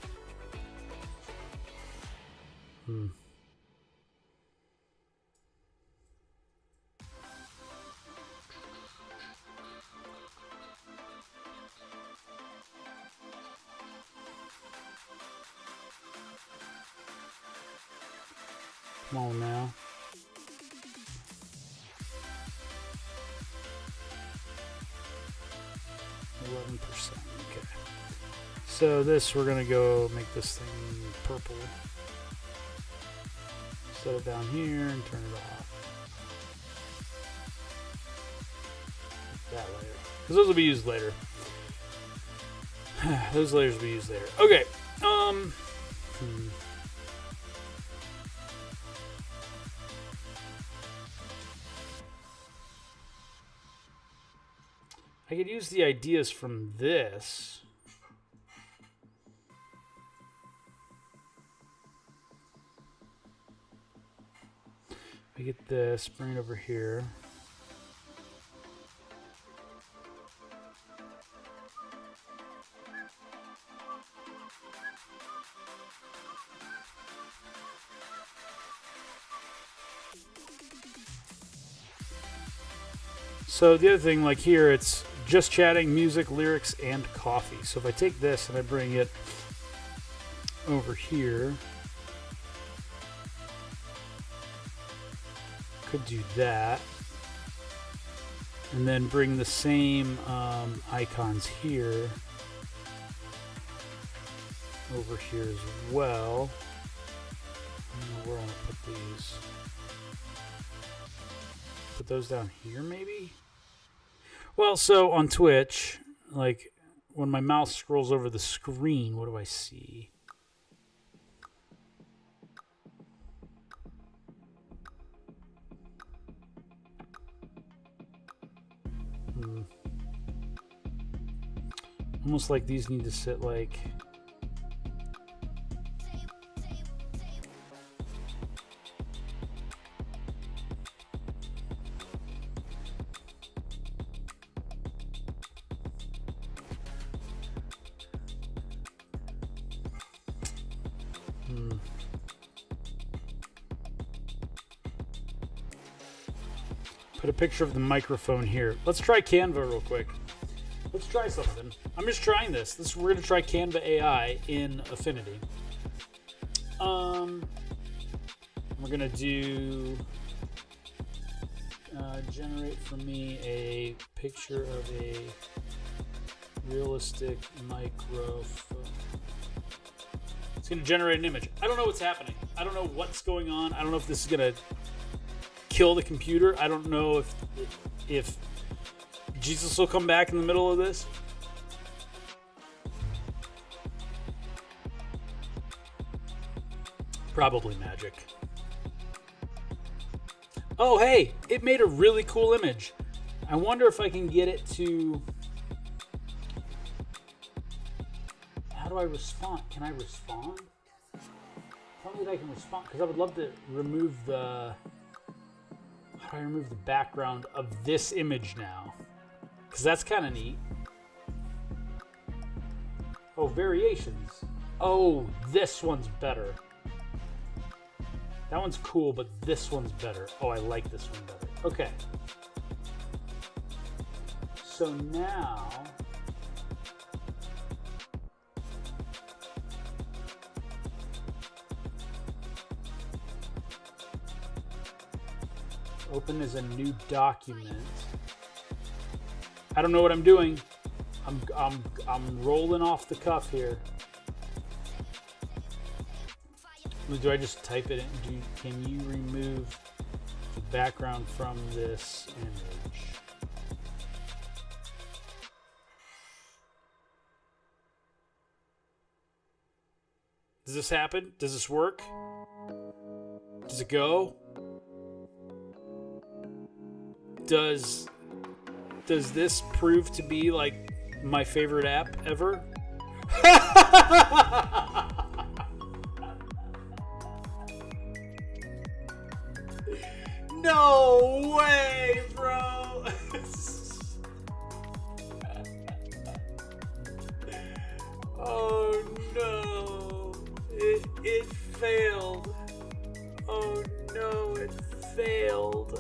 Come on now. %. Okay. So this, we're gonna go make this thing purple. Set it down here and turn it off. That layer, because those will be used later. Those layers will be used later. Okay. I could use the ideas from this. I get this, bring it over here. So the other thing, like here, it's just chatting, music, lyrics, and coffee. So if I take this and I bring it over here, could do that. And then bring the same icons here over here as well. I don't know where I want to put these. Put those down here, maybe? Well, so on Twitch, like when my mouse scrolls over the screen, what do I see? Almost like these need to sit like... Put a picture of the microphone here. Let's try Canva real quick. Let's try something. I'm just trying this. We're gonna try Canva AI in Affinity. We're gonna do generate for me a picture of a realistic microphone. It's gonna generate an image. I don't know what's happening. I don't know what's going on. I don't know if this is gonna kill the computer. I don't know if Jesus will come back in the middle of this. Probably magic. Oh, hey, it made a really cool image. I wonder if I can get it to... How do I respond? Can I respond? Tell me that I can respond, because I would love to remove the... How do I remove the background of this image now? Because that's kind of neat. Oh, variations. Oh, this one's better. That one's cool, but this one's better. Oh, I like this one better. Okay. So now... Open as a new document. I don't know what I'm doing. I'm rolling off the cuff here. Do I just type it in? Can you remove the background from this image? Does this happen? Does this work? Does it go? Does this prove to be like my favorite app ever? No way, bro. Oh no. It failed. Oh no, it failed.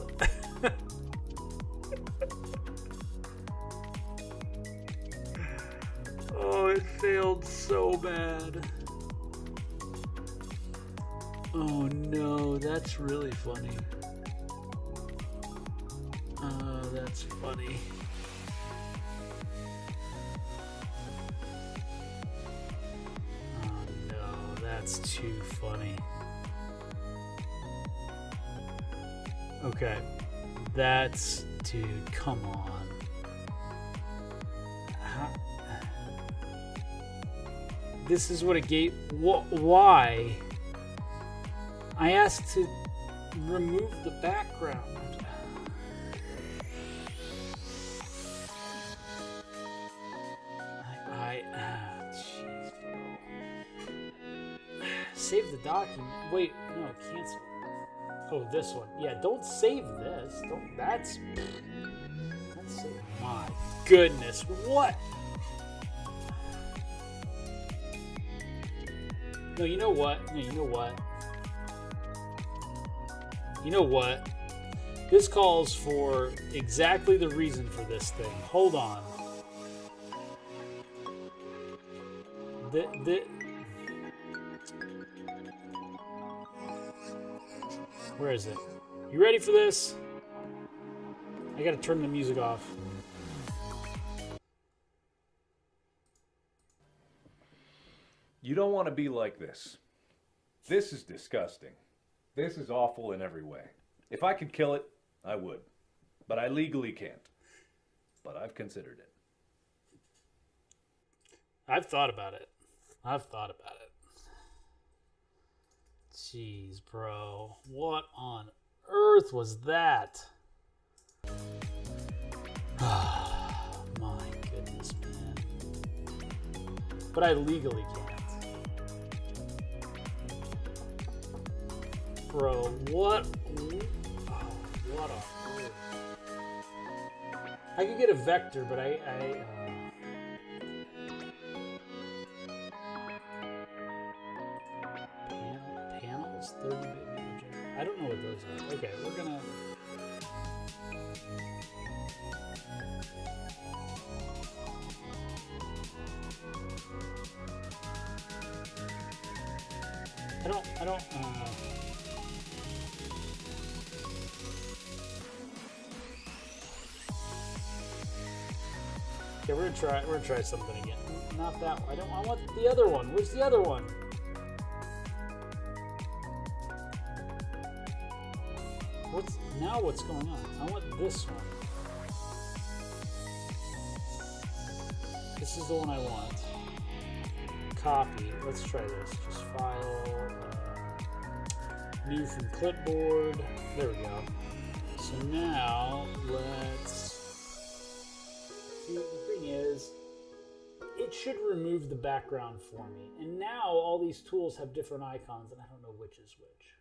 Oh, it failed so bad. Oh no, that's really funny. That's funny. Oh no, that's too funny. Okay. That's... Dude, come on. This is what a gate... Why? I asked to remove the background. Jeez, bro. Save the document. Wait, no, cancel. Oh, this one. Yeah, don't save this. Don't save. My goodness, what? No, you know what? You know what? This calls for exactly the reason for this thing. Hold on. Where is it? You ready for this? I gotta turn the music off. You don't want to be like this. This is disgusting. This is awful in every way. If I could kill it, I would. But I legally can't. But I've considered it. I've thought about it. Jeez, bro. What on earth was that? My goodness, man. But I legally can't. Bro, what? Oh, what on earth? I could get a vector, but panels, 30-bit image. I don't know what those are. Okay, we're gonna. I don't. Okay, we're gonna try something again. Not that one. I want the other one. Where's the other one? What's going on? I want this one. This is the one I want. Copy. Let's try this. Just file. New from clipboard. There we go. So now let's. See, the thing is, it should remove the background for me. And now all these tools have different icons, and I don't know which is which.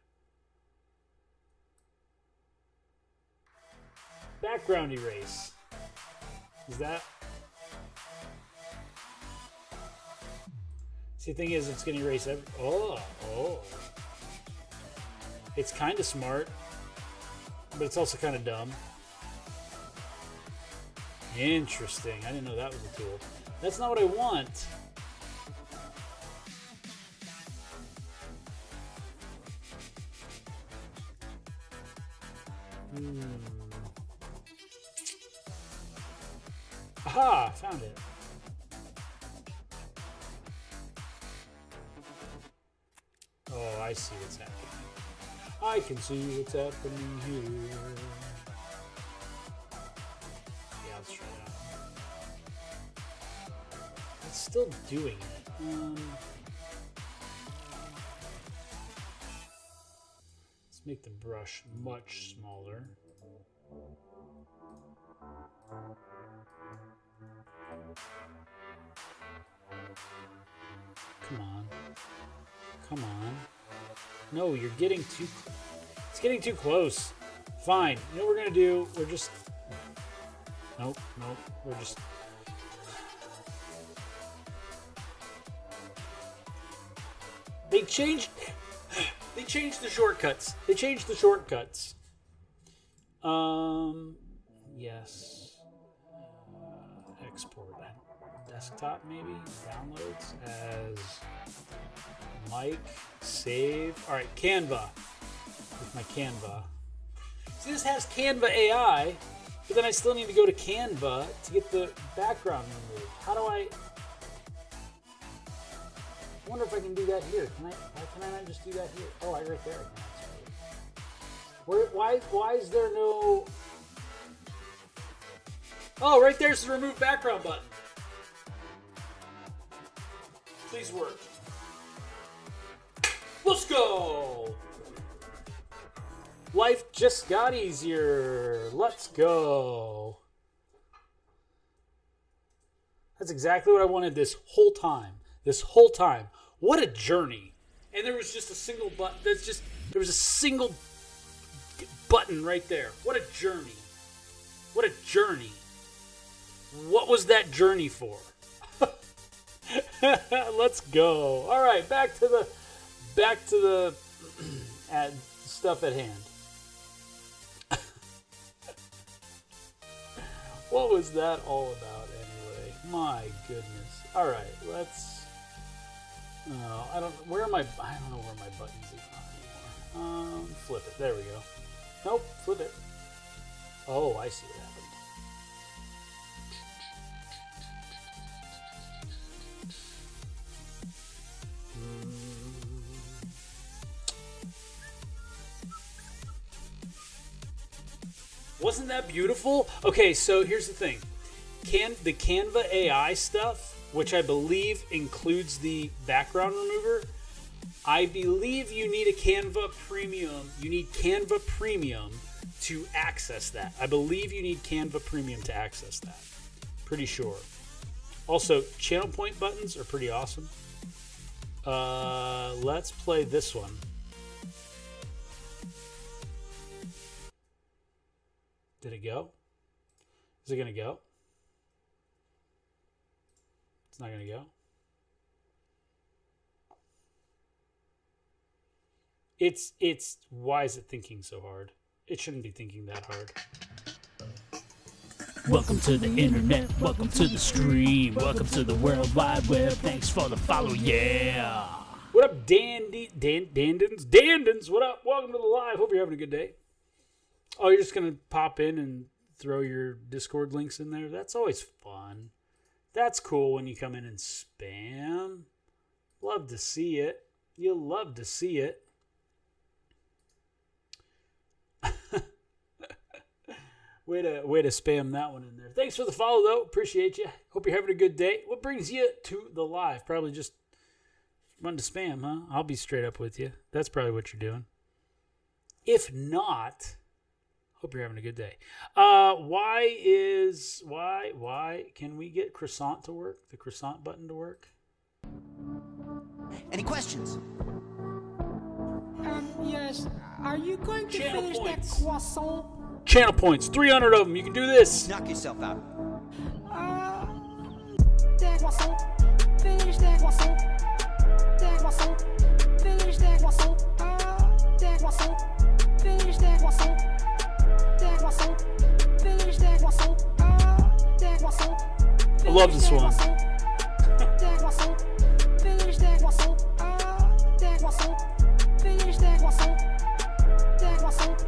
Background erase. Is that? See, the thing is, it's going to erase every. Oh. It's kind of smart, but it's also kind of dumb. Interesting. I didn't know that was a tool. That's not what I want. Aha! Found it. Oh, I see what's happening. I can see what's happening here. Yeah, let's try it out. It's still doing it. Let's make the brush much smaller. Come on. Come on. No, you're getting too... It's getting too close. Fine. You know what we're going to do? We're just... Nope. We're just... They changed the shortcuts. Yes. Export desktop maybe. Downloads as Mic, save. All right, Canva. With my Canva. See, this has Canva AI, but then I still need to go to Canva to get the background removed. How do I wonder if I can do that here. Why can I not just do that here? Oh, right there. Why is there no... Oh, right there's the remove background button. Please work. Let's go! Life just got easier. Let's go. That's exactly what I wanted this whole time. This whole time. What a journey. And there was just a single button. There was a single button right there. What a journey. What a journey. What was that journey for? Let's go. All right, back to the stuff at hand. What was that all about anyway? My goodness. All right, let's. I don't know where my buttons are anymore. Flip it. There we go. Nope, flip it. Oh, I see what happened. Wasn't that beautiful? Okay, so here's the thing. The Canva AI stuff, which I believe includes the background remover, I believe you need a Canva Premium. You need Canva Premium to access that. I believe you need Canva Premium to access that. Pretty sure. Also, channel point buttons are pretty awesome. Let's play this one. Did it go? Is it going to go? It's not going to go. It's why is it thinking so hard? It shouldn't be thinking that hard. Welcome to the internet, welcome to the stream, welcome to the World Wide Web, thanks for the follow, yeah. What up, Dandens, what up? Welcome to the live, hope you're having a good day. Oh, you're just going to pop in and throw your Discord links in there? That's always fun. That's cool when you come in and spam. Love to see it. You'll love to see it. Way to spam that one in there. Thanks for the follow, though. Appreciate you. Hope you're having a good day. What brings you to the live? Probably just wanting to spam, huh? I'll be straight up with you. That's probably what you're doing. If not, hope you're having a good day. Why can we get croissant to work? The croissant button to work? Any questions? Yes. Are you going to Channel finish points. that croissant? Channel points, 300 of them. You can do this. Knock yourself out. That croissant. Finish that croissant. That croissant. Finish that croissant. That croissant. Finish that croissant. That croissant. Finish that croissant. That croissant. I love this one. That croissant. Finish that croissant. That croissant. Finish that croissant. That croissant.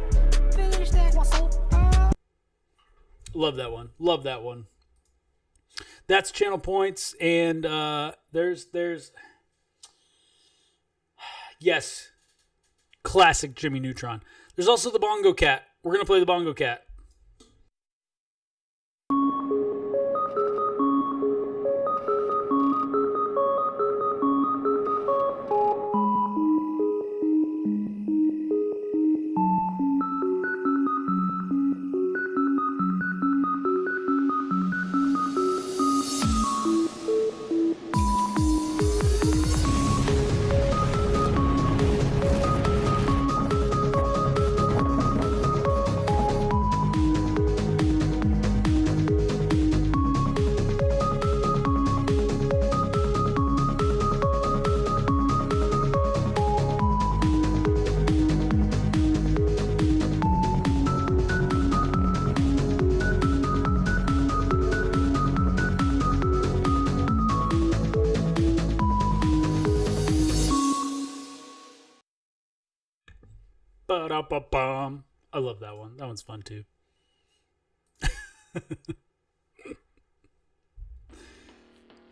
Finish that croissant. Love that one. Love that one. That's channel points, and there's yes, classic Jimmy Neutron. There's also the Bongo Cat. We're gonna play the Bongo Cat. Ba-da-ba-bum. I love that one. That one's fun too.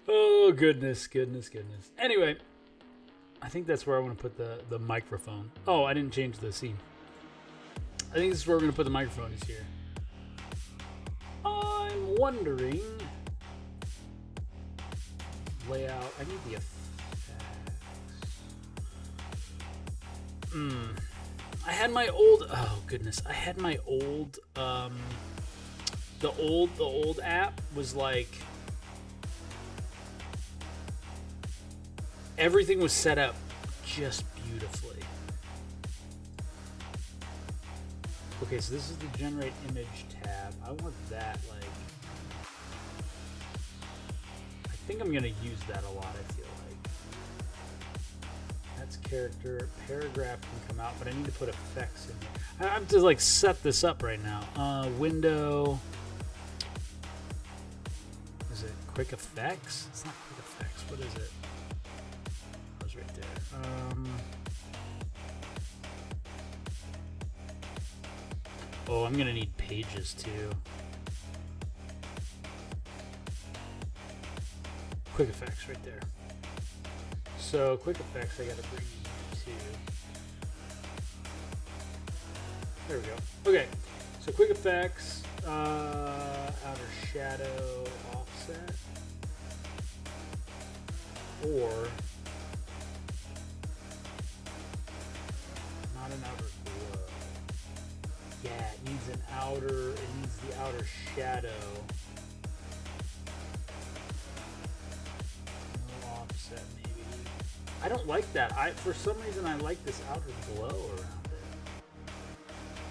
Oh, goodness. Anyway, I think that's where I want to put the microphone. Oh, I didn't change the scene. I think this is where we're going to put the microphone is here. I'm wondering... Layout. I need the effects. I had my old... Oh, goodness. I had my old... The old app was like... Everything was set up just beautifully. Okay, so this is the generate image tab. I want that, like... I think I'm gonna use that a lot, I feel like. That's character. Paragraph can come out, but I need to put effects in there. I have to, like, set this up right now. Window... Is it quick effects? It's not quick effects. What is it? Right there. Oh, I'm gonna need pages too. Quick effects right there. So quick effects, I gotta bring you to. There we go. Okay, so quick effects, outer shadow, offset, or an outer glow. Yeah, it needs an outer, it needs the outer shadow. No offset, maybe. I don't like that. For some reason, I like this outer glow around it.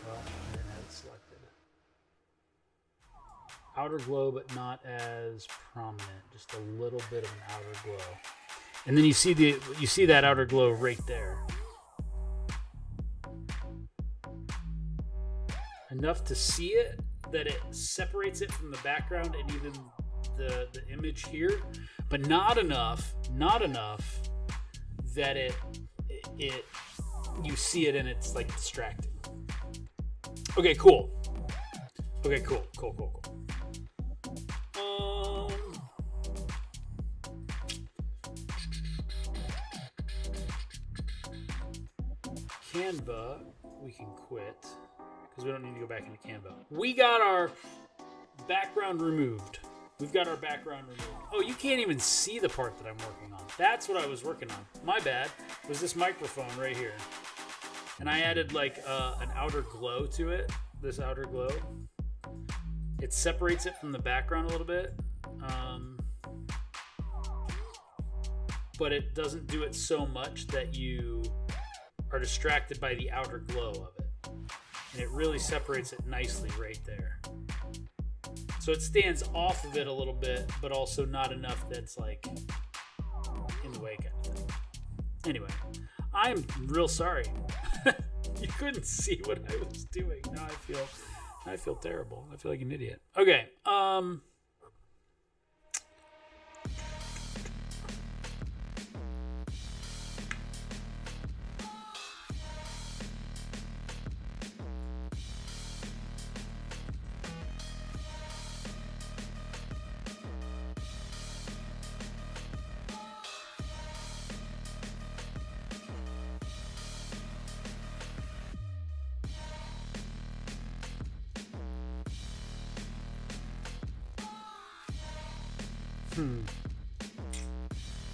Well, I didn't have it selected. Outer glow, but not as prominent. Just a little bit of an outer glow. And then you see that outer glow right there. Enough to see it that it separates it from the background and even the image here, but not enough that it you see it and it's like distracting. Okay, cool. Canva, we can quit. Because we don't need to go back into Canva. We got our background removed. We've got our background removed. Oh, you can't even see the part that I'm working on. That's what I was working on. My bad. It was this microphone right here. And I added like an outer glow to it. This outer glow. It separates it from the background a little bit. But it doesn't do it so much that you are distracted by the outer glow of it. And it really separates it nicely right there. So it stands off of it a little bit, but also not enough that's like in the way kind of thing. Anyway, I'm real sorry. You couldn't see what I was doing. Now I feel terrible. I feel like an idiot. Okay.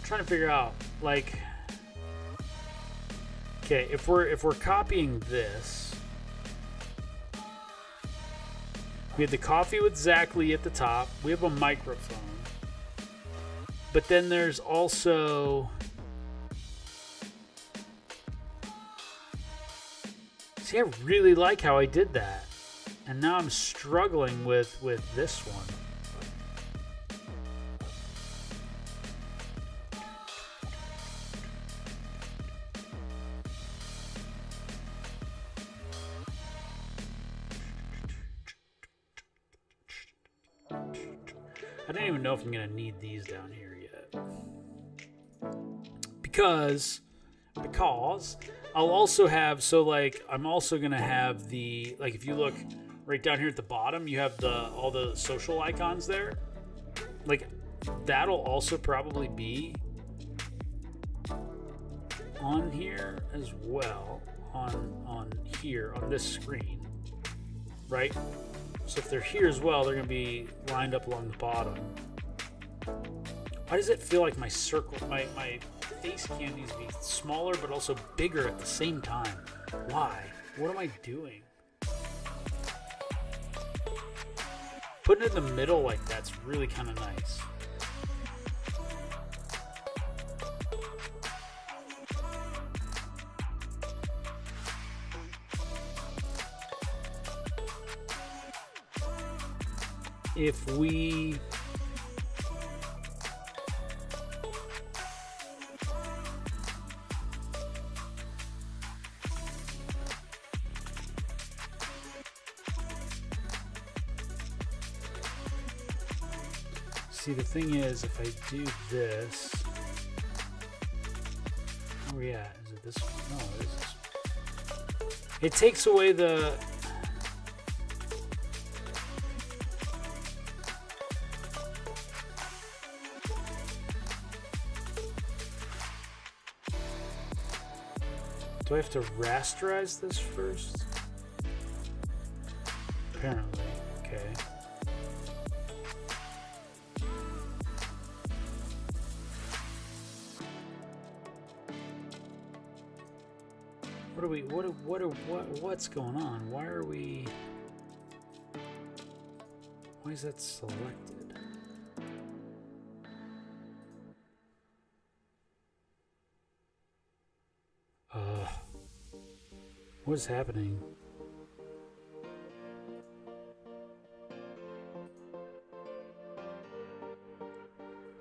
Trying to figure out, like, okay, if we're copying this, we have the coffee with Zach Lee at the top. We have a microphone, but then there's also see, I really like how I did that, and now I'm struggling with this one. I don't even know if I'm going to need these down here yet. Because I'll also have, so like, I'm also going to have the, like, if you look right down here at the bottom, you have all the social icons there. Like, that'll also probably be on here as well, on here, on this screen, right? So if they're here as well, they're going to be lined up along the bottom. Why does it feel like my circle, my face cam needs to be smaller but also bigger at the same time? Why? What am I doing? Putting it in the middle like that's really kind of nice. If we see, the thing is, if I do this, where are we at? Is it this one? No, it is this one. It takes away the do I have to rasterize this first? Apparently, okay. What are we? What's going on? Why are we? Why is that selected? What is happening?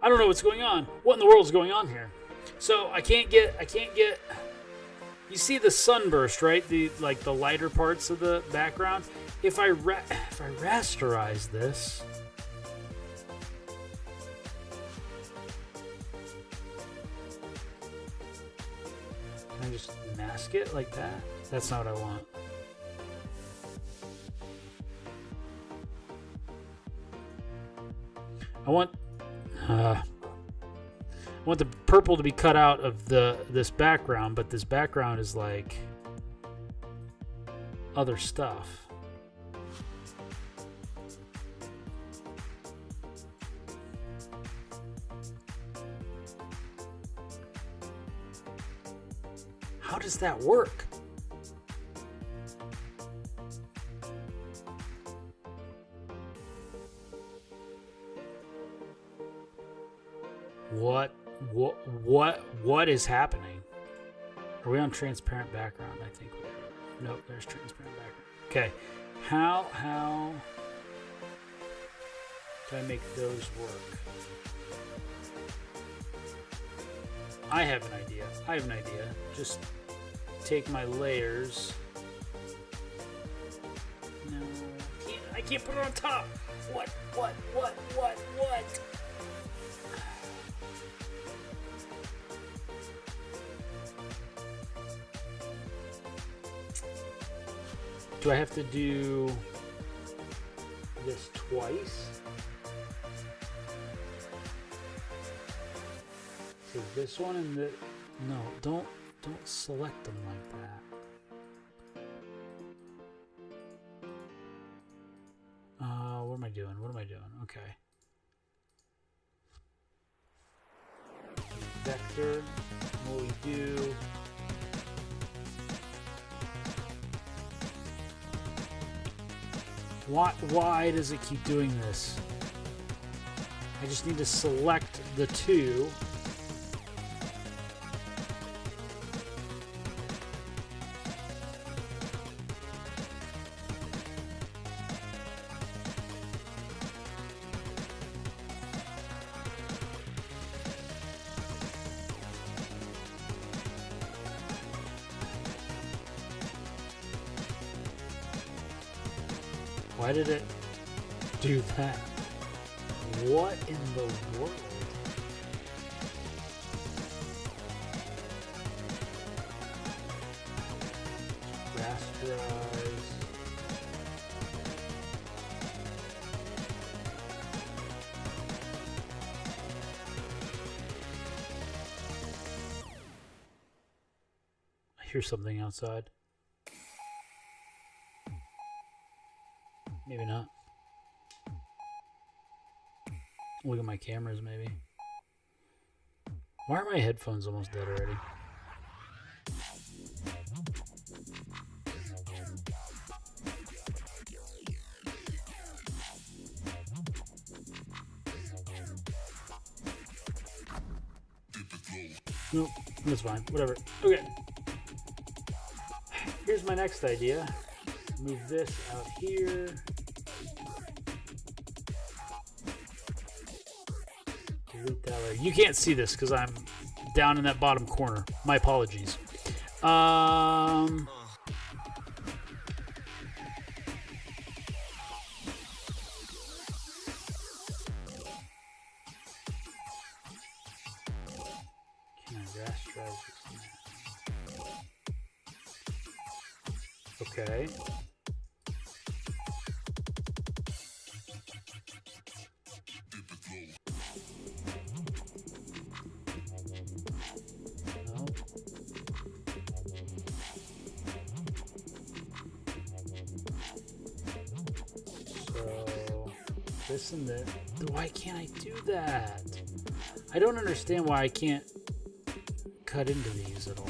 I don't know what's going on. What in the world is going on here? So I can't get. You see the sunburst, right? The lighter parts of the background. If I rasterize this, can I just mask it like that? That's not what I want. I want the purple to be cut out of this background, but this background is like other stuff. How does that work? What is happening? Are we on transparent background? I think we are. Nope, there's transparent background. Okay. How do I make those work? I have an idea. Just take my layers. No, I can't put it on top. What? Do I have to do this twice? So this one and the... No, don't select them like that. What am I doing? Okay. Vector. What we do... Why does it keep doing this? I just need to select the two. Why did it do that? What in the world? hear something outside. Maybe not. Look at my cameras, maybe. Why are my headphones almost dead already? Nope, that's fine. Whatever. Okay. Here's my next idea. Move this out here. Delete that layer. You can't see this because I'm down in that bottom corner. My apologies. Can I rasterize this? Okay. No. So this and this. Why can't I do that? I don't understand why I can't cut into these at all.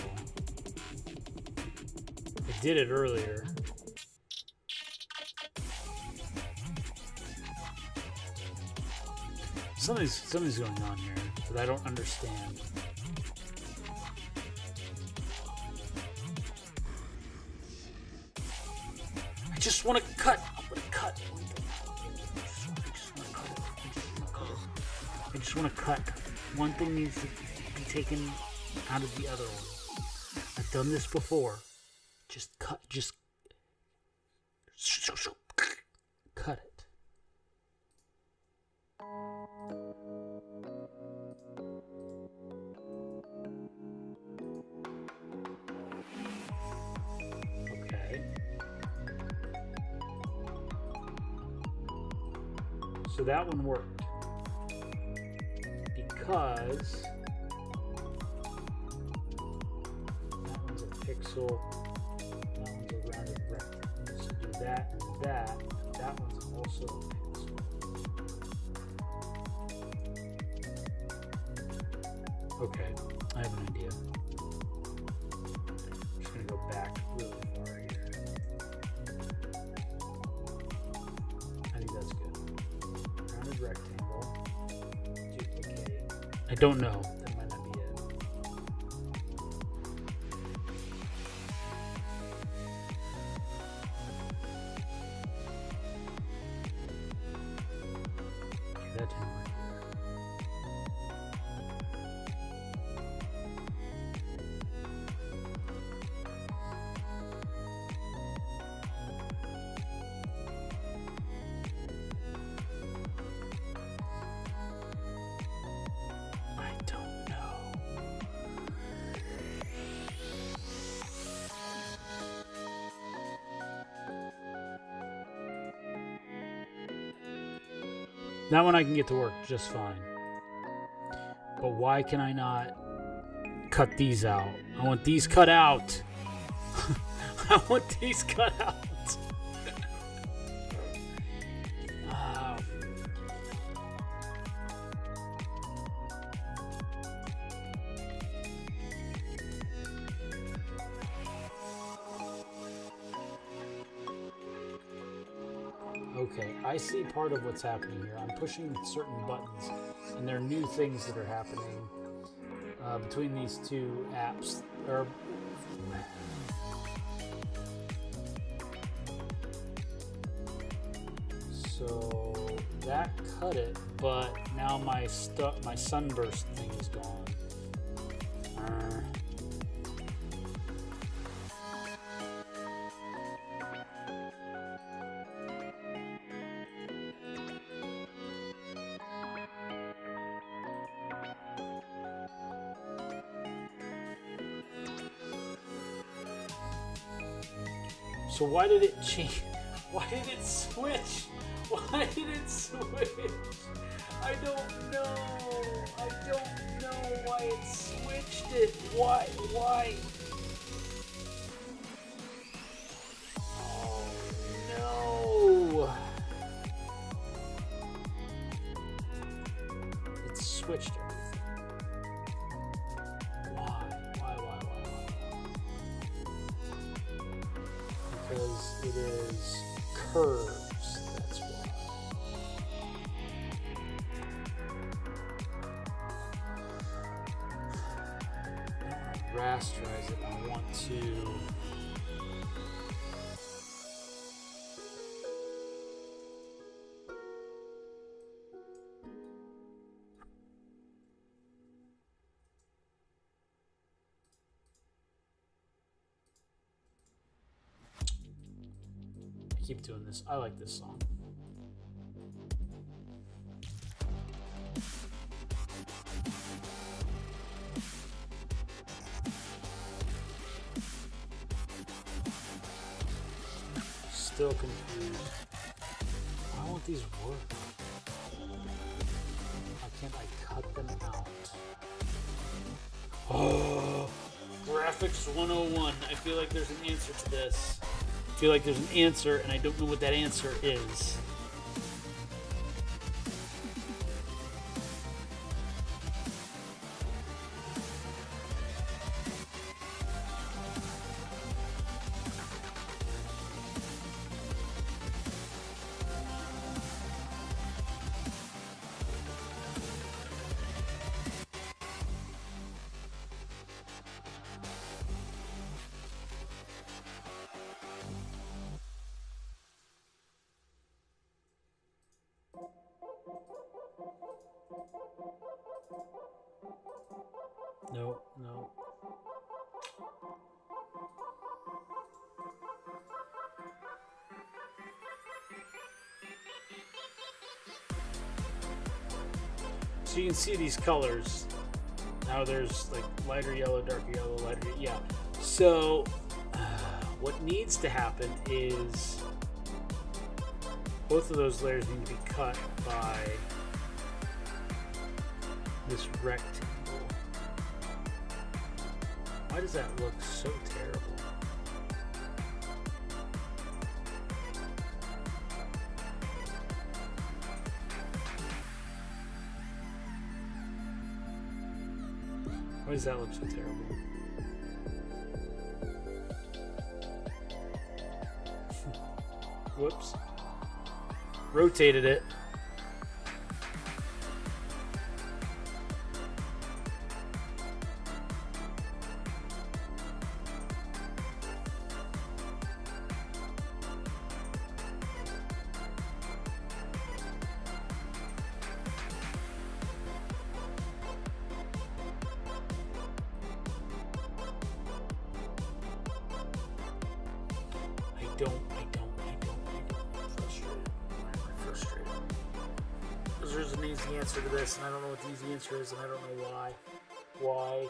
I did it earlier. Something's going on here that I don't understand. I just want to cut. I want to cut. I just want to cut. One thing needs to be taken out of the other one. I've done this before. Just cut. Just cut it. Okay. So that one worked. Because that one's a pixel, that one's a rounded rectangle. So do that and that. That one's also a pixel. Okay, I have an idea. I'm just gonna go back really far here. I think that's good. Rounded rectangle. Duplicate. I don't know. That might not be it. Okay, that didn't work. I don't know. That one I can get to work just fine. But why can I not cut these out? I want these cut out. I want these cut out. Ah. Okay, I see part of what's happening here. I'm pushing certain buttons, and there are new things that are happening between these two apps. So that cut it, but now my sunburst thing is gone. So why did it change? Why did it switch? Why did it switch? I don't know. I don't know why it switched it. Why? because it is curves. That's why. Rasterize it. I want to. I keep doing this. I like this song. Still confused. Why won't these work? Why can't I cut them out? Oh, Graphics 101. I feel like there's an answer to this. I feel like there's an answer, and I don't know what that answer is. No, no. So you can see these colors. Now there's like lighter yellow, darker yellow, lighter, yeah. So what needs to happen is both of those layers need to be cut by this rectangle. Why does that look so terrible? Why does that look so terrible? Whoops. Rotated it. I'm frustrated. There's an easy answer to this, and I don't know what the easy answer is, and I don't know why. Why?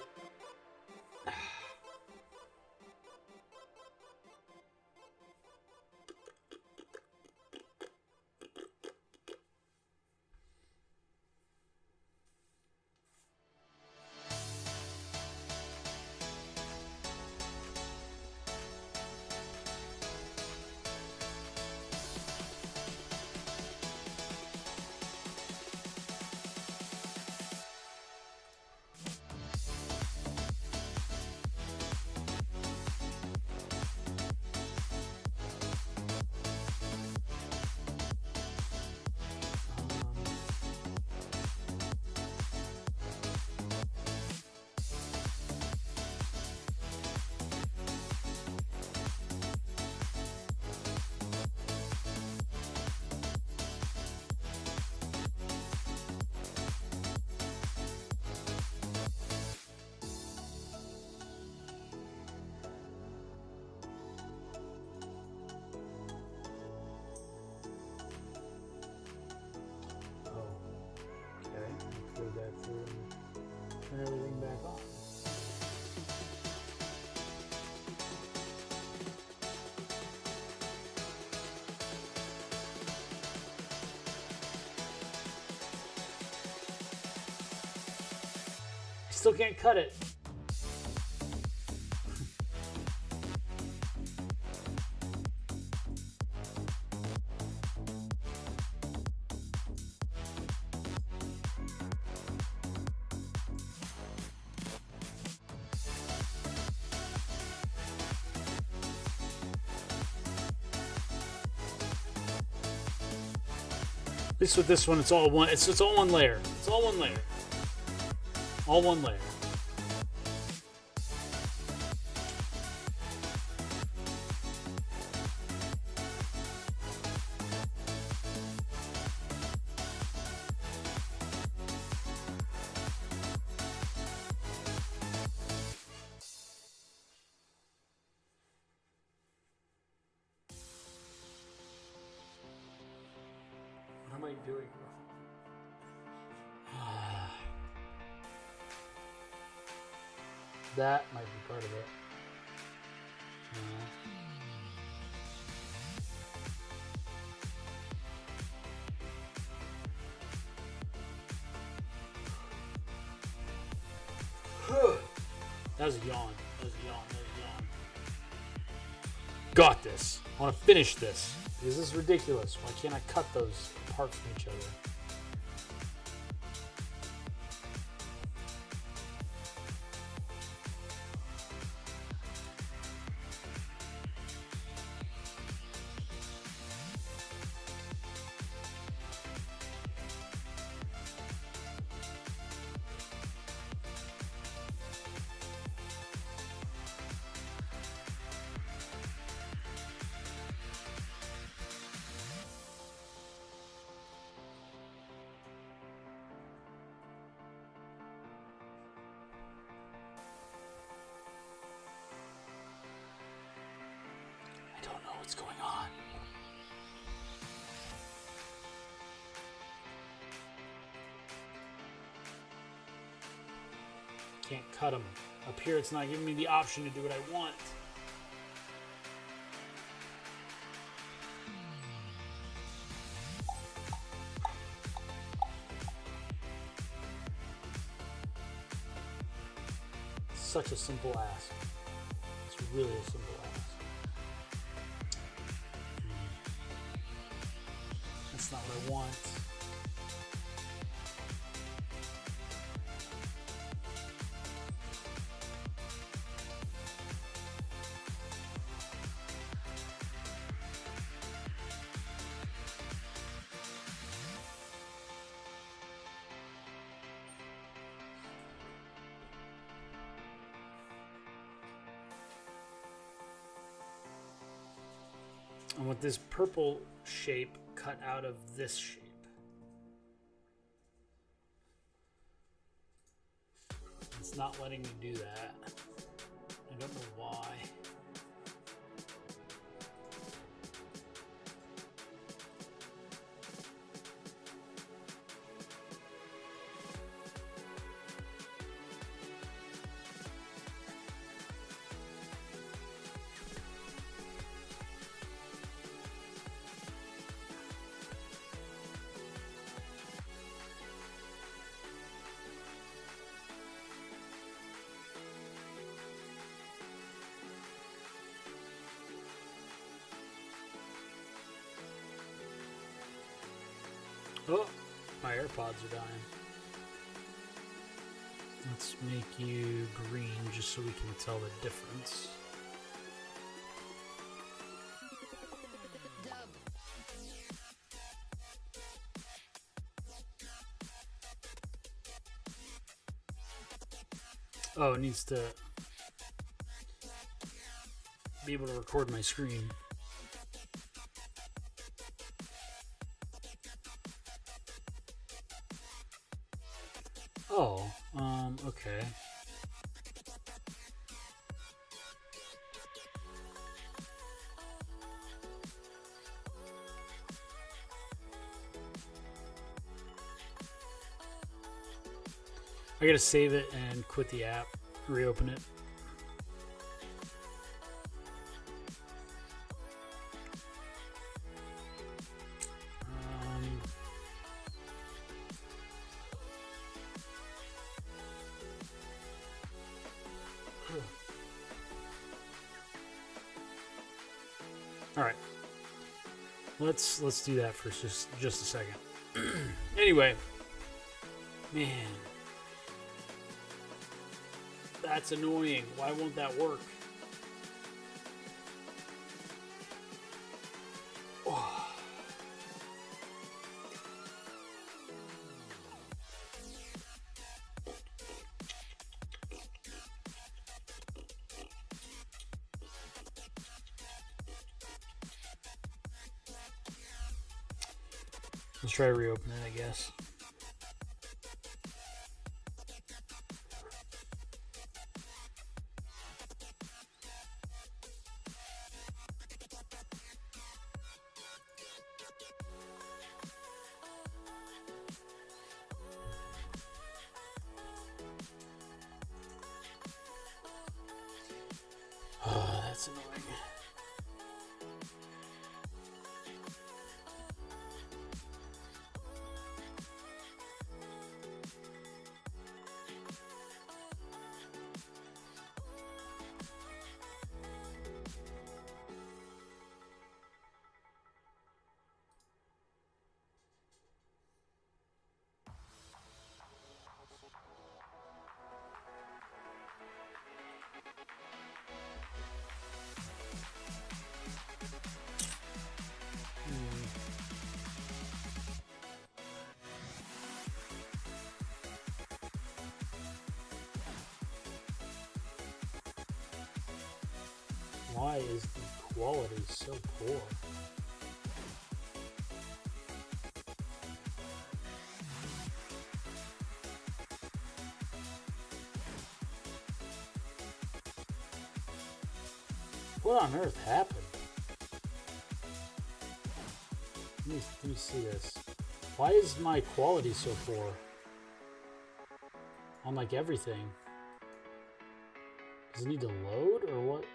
That through and turn everything back on. I still can't cut it. least with this one, it's all one. It's all one layer. It's all one layer. All one layer. What am I doing? That might be part of it. That was a yawn. That was a yawn. That was a yawn. Got this. I want to finish this. This is ridiculous. Why can't I cut those apart from each other? I don't know what's going on. Can't cut them. Up here, it's not giving me the option to do what I want. Such a simple ask. It's really a simple ask. That's not what I want. I want this purple shape cut out of this shape. It's not letting me do that. I don't know why. Oh, my AirPods are dying. Let's make you green just so we can tell the difference. Oh, it needs to be able to record my screen. Oh, okay. I gotta save it and quit the app, reopen it. All right, let's do that for just a second. Anyway, man, that's annoying. Why won't that work? Oh. Let's try to reopen it, I guess. Oh, that's annoying. Why is the quality so poor? What on earth happened? Let me see this. Why is my quality so poor? On like everything. Does it need to load or what?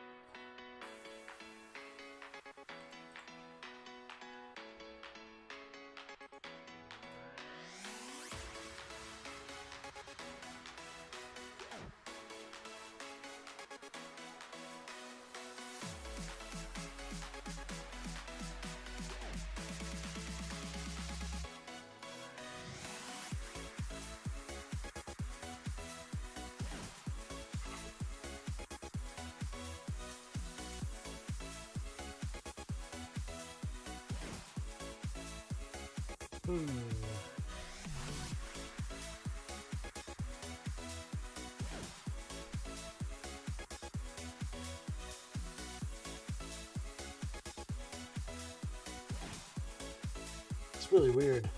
It's really weird.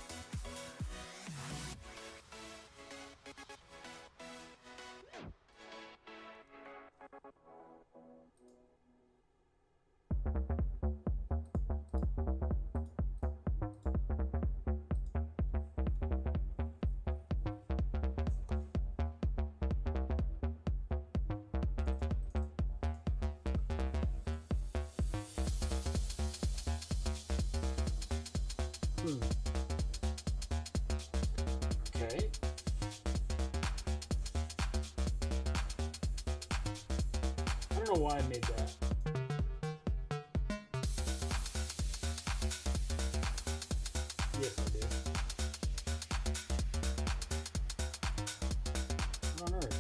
Okay. I don't know why I made that. Yes, I do. What on earth?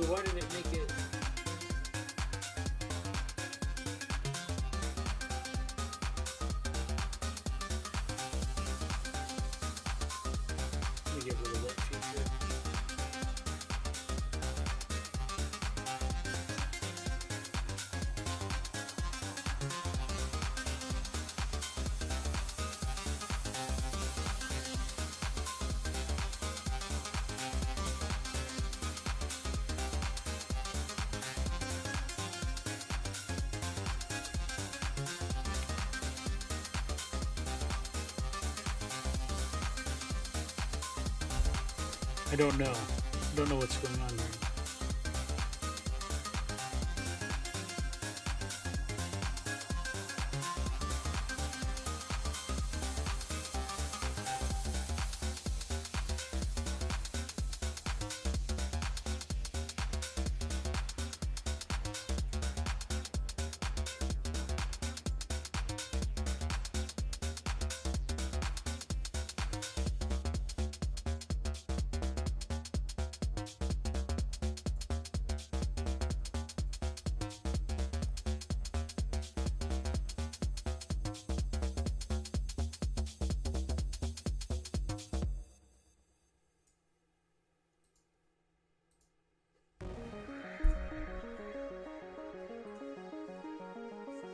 Why did it make it? Let me get rid of that feature. I don't know. I don't know what's going on here.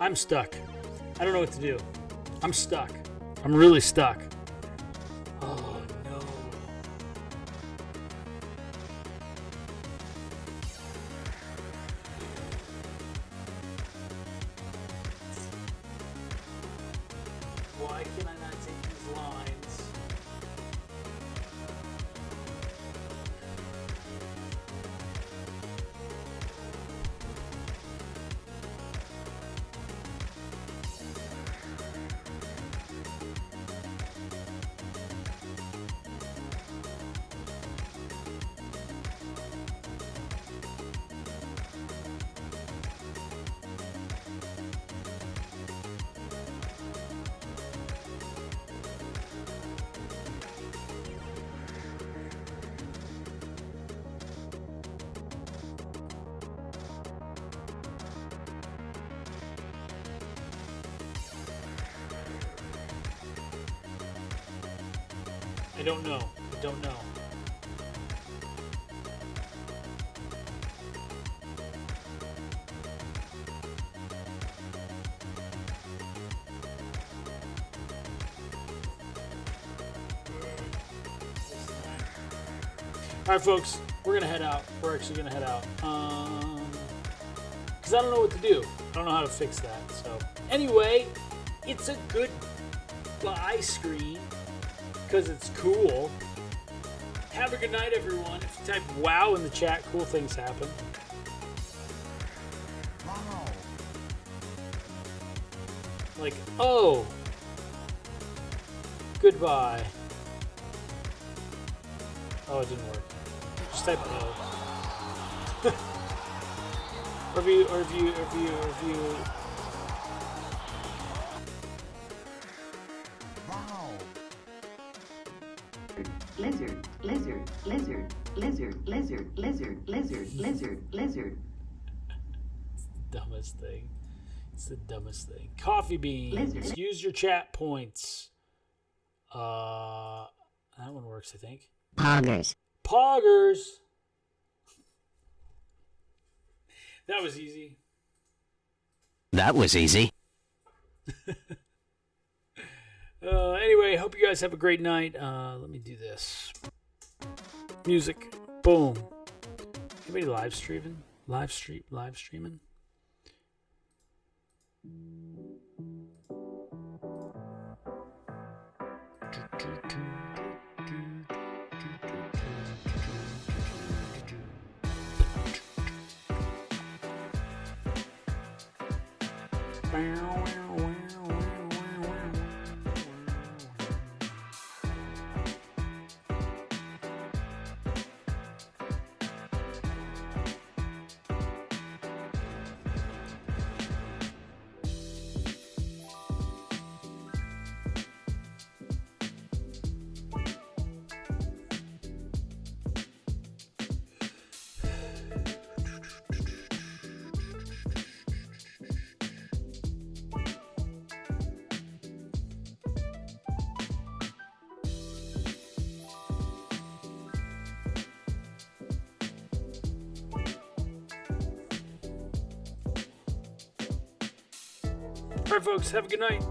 I'm stuck. I don't know what to do. I'm stuck. I'm really stuck. Oh no. Why can I not take these lines? I don't know. I don't know. All right, folks, we're gonna head out. We're actually gonna head out because I don't know what to do. I don't know how to fix that. So anyway, it's a good buy screen because it's cool. Have a good night, everyone. If you type "wow" in the chat, cool things happen. Wow. Like, oh, goodbye. Oh, it didn't work. Just type "oh." Review. Wow. Lizard, lizard, lizard, lizard, lizard, lizard, lizard, lizard, lizard. Dumbest thing. It's the dumbest thing. Coffee beans. Lizard. Use your chat points. That one works, I think. Poggers. Poggers. That was easy. That was easy. Anyway, hope you guys have a great night. Let me do this. Music. Boom. Anybody live streaming? Live streaming? All right, folks, have a good night.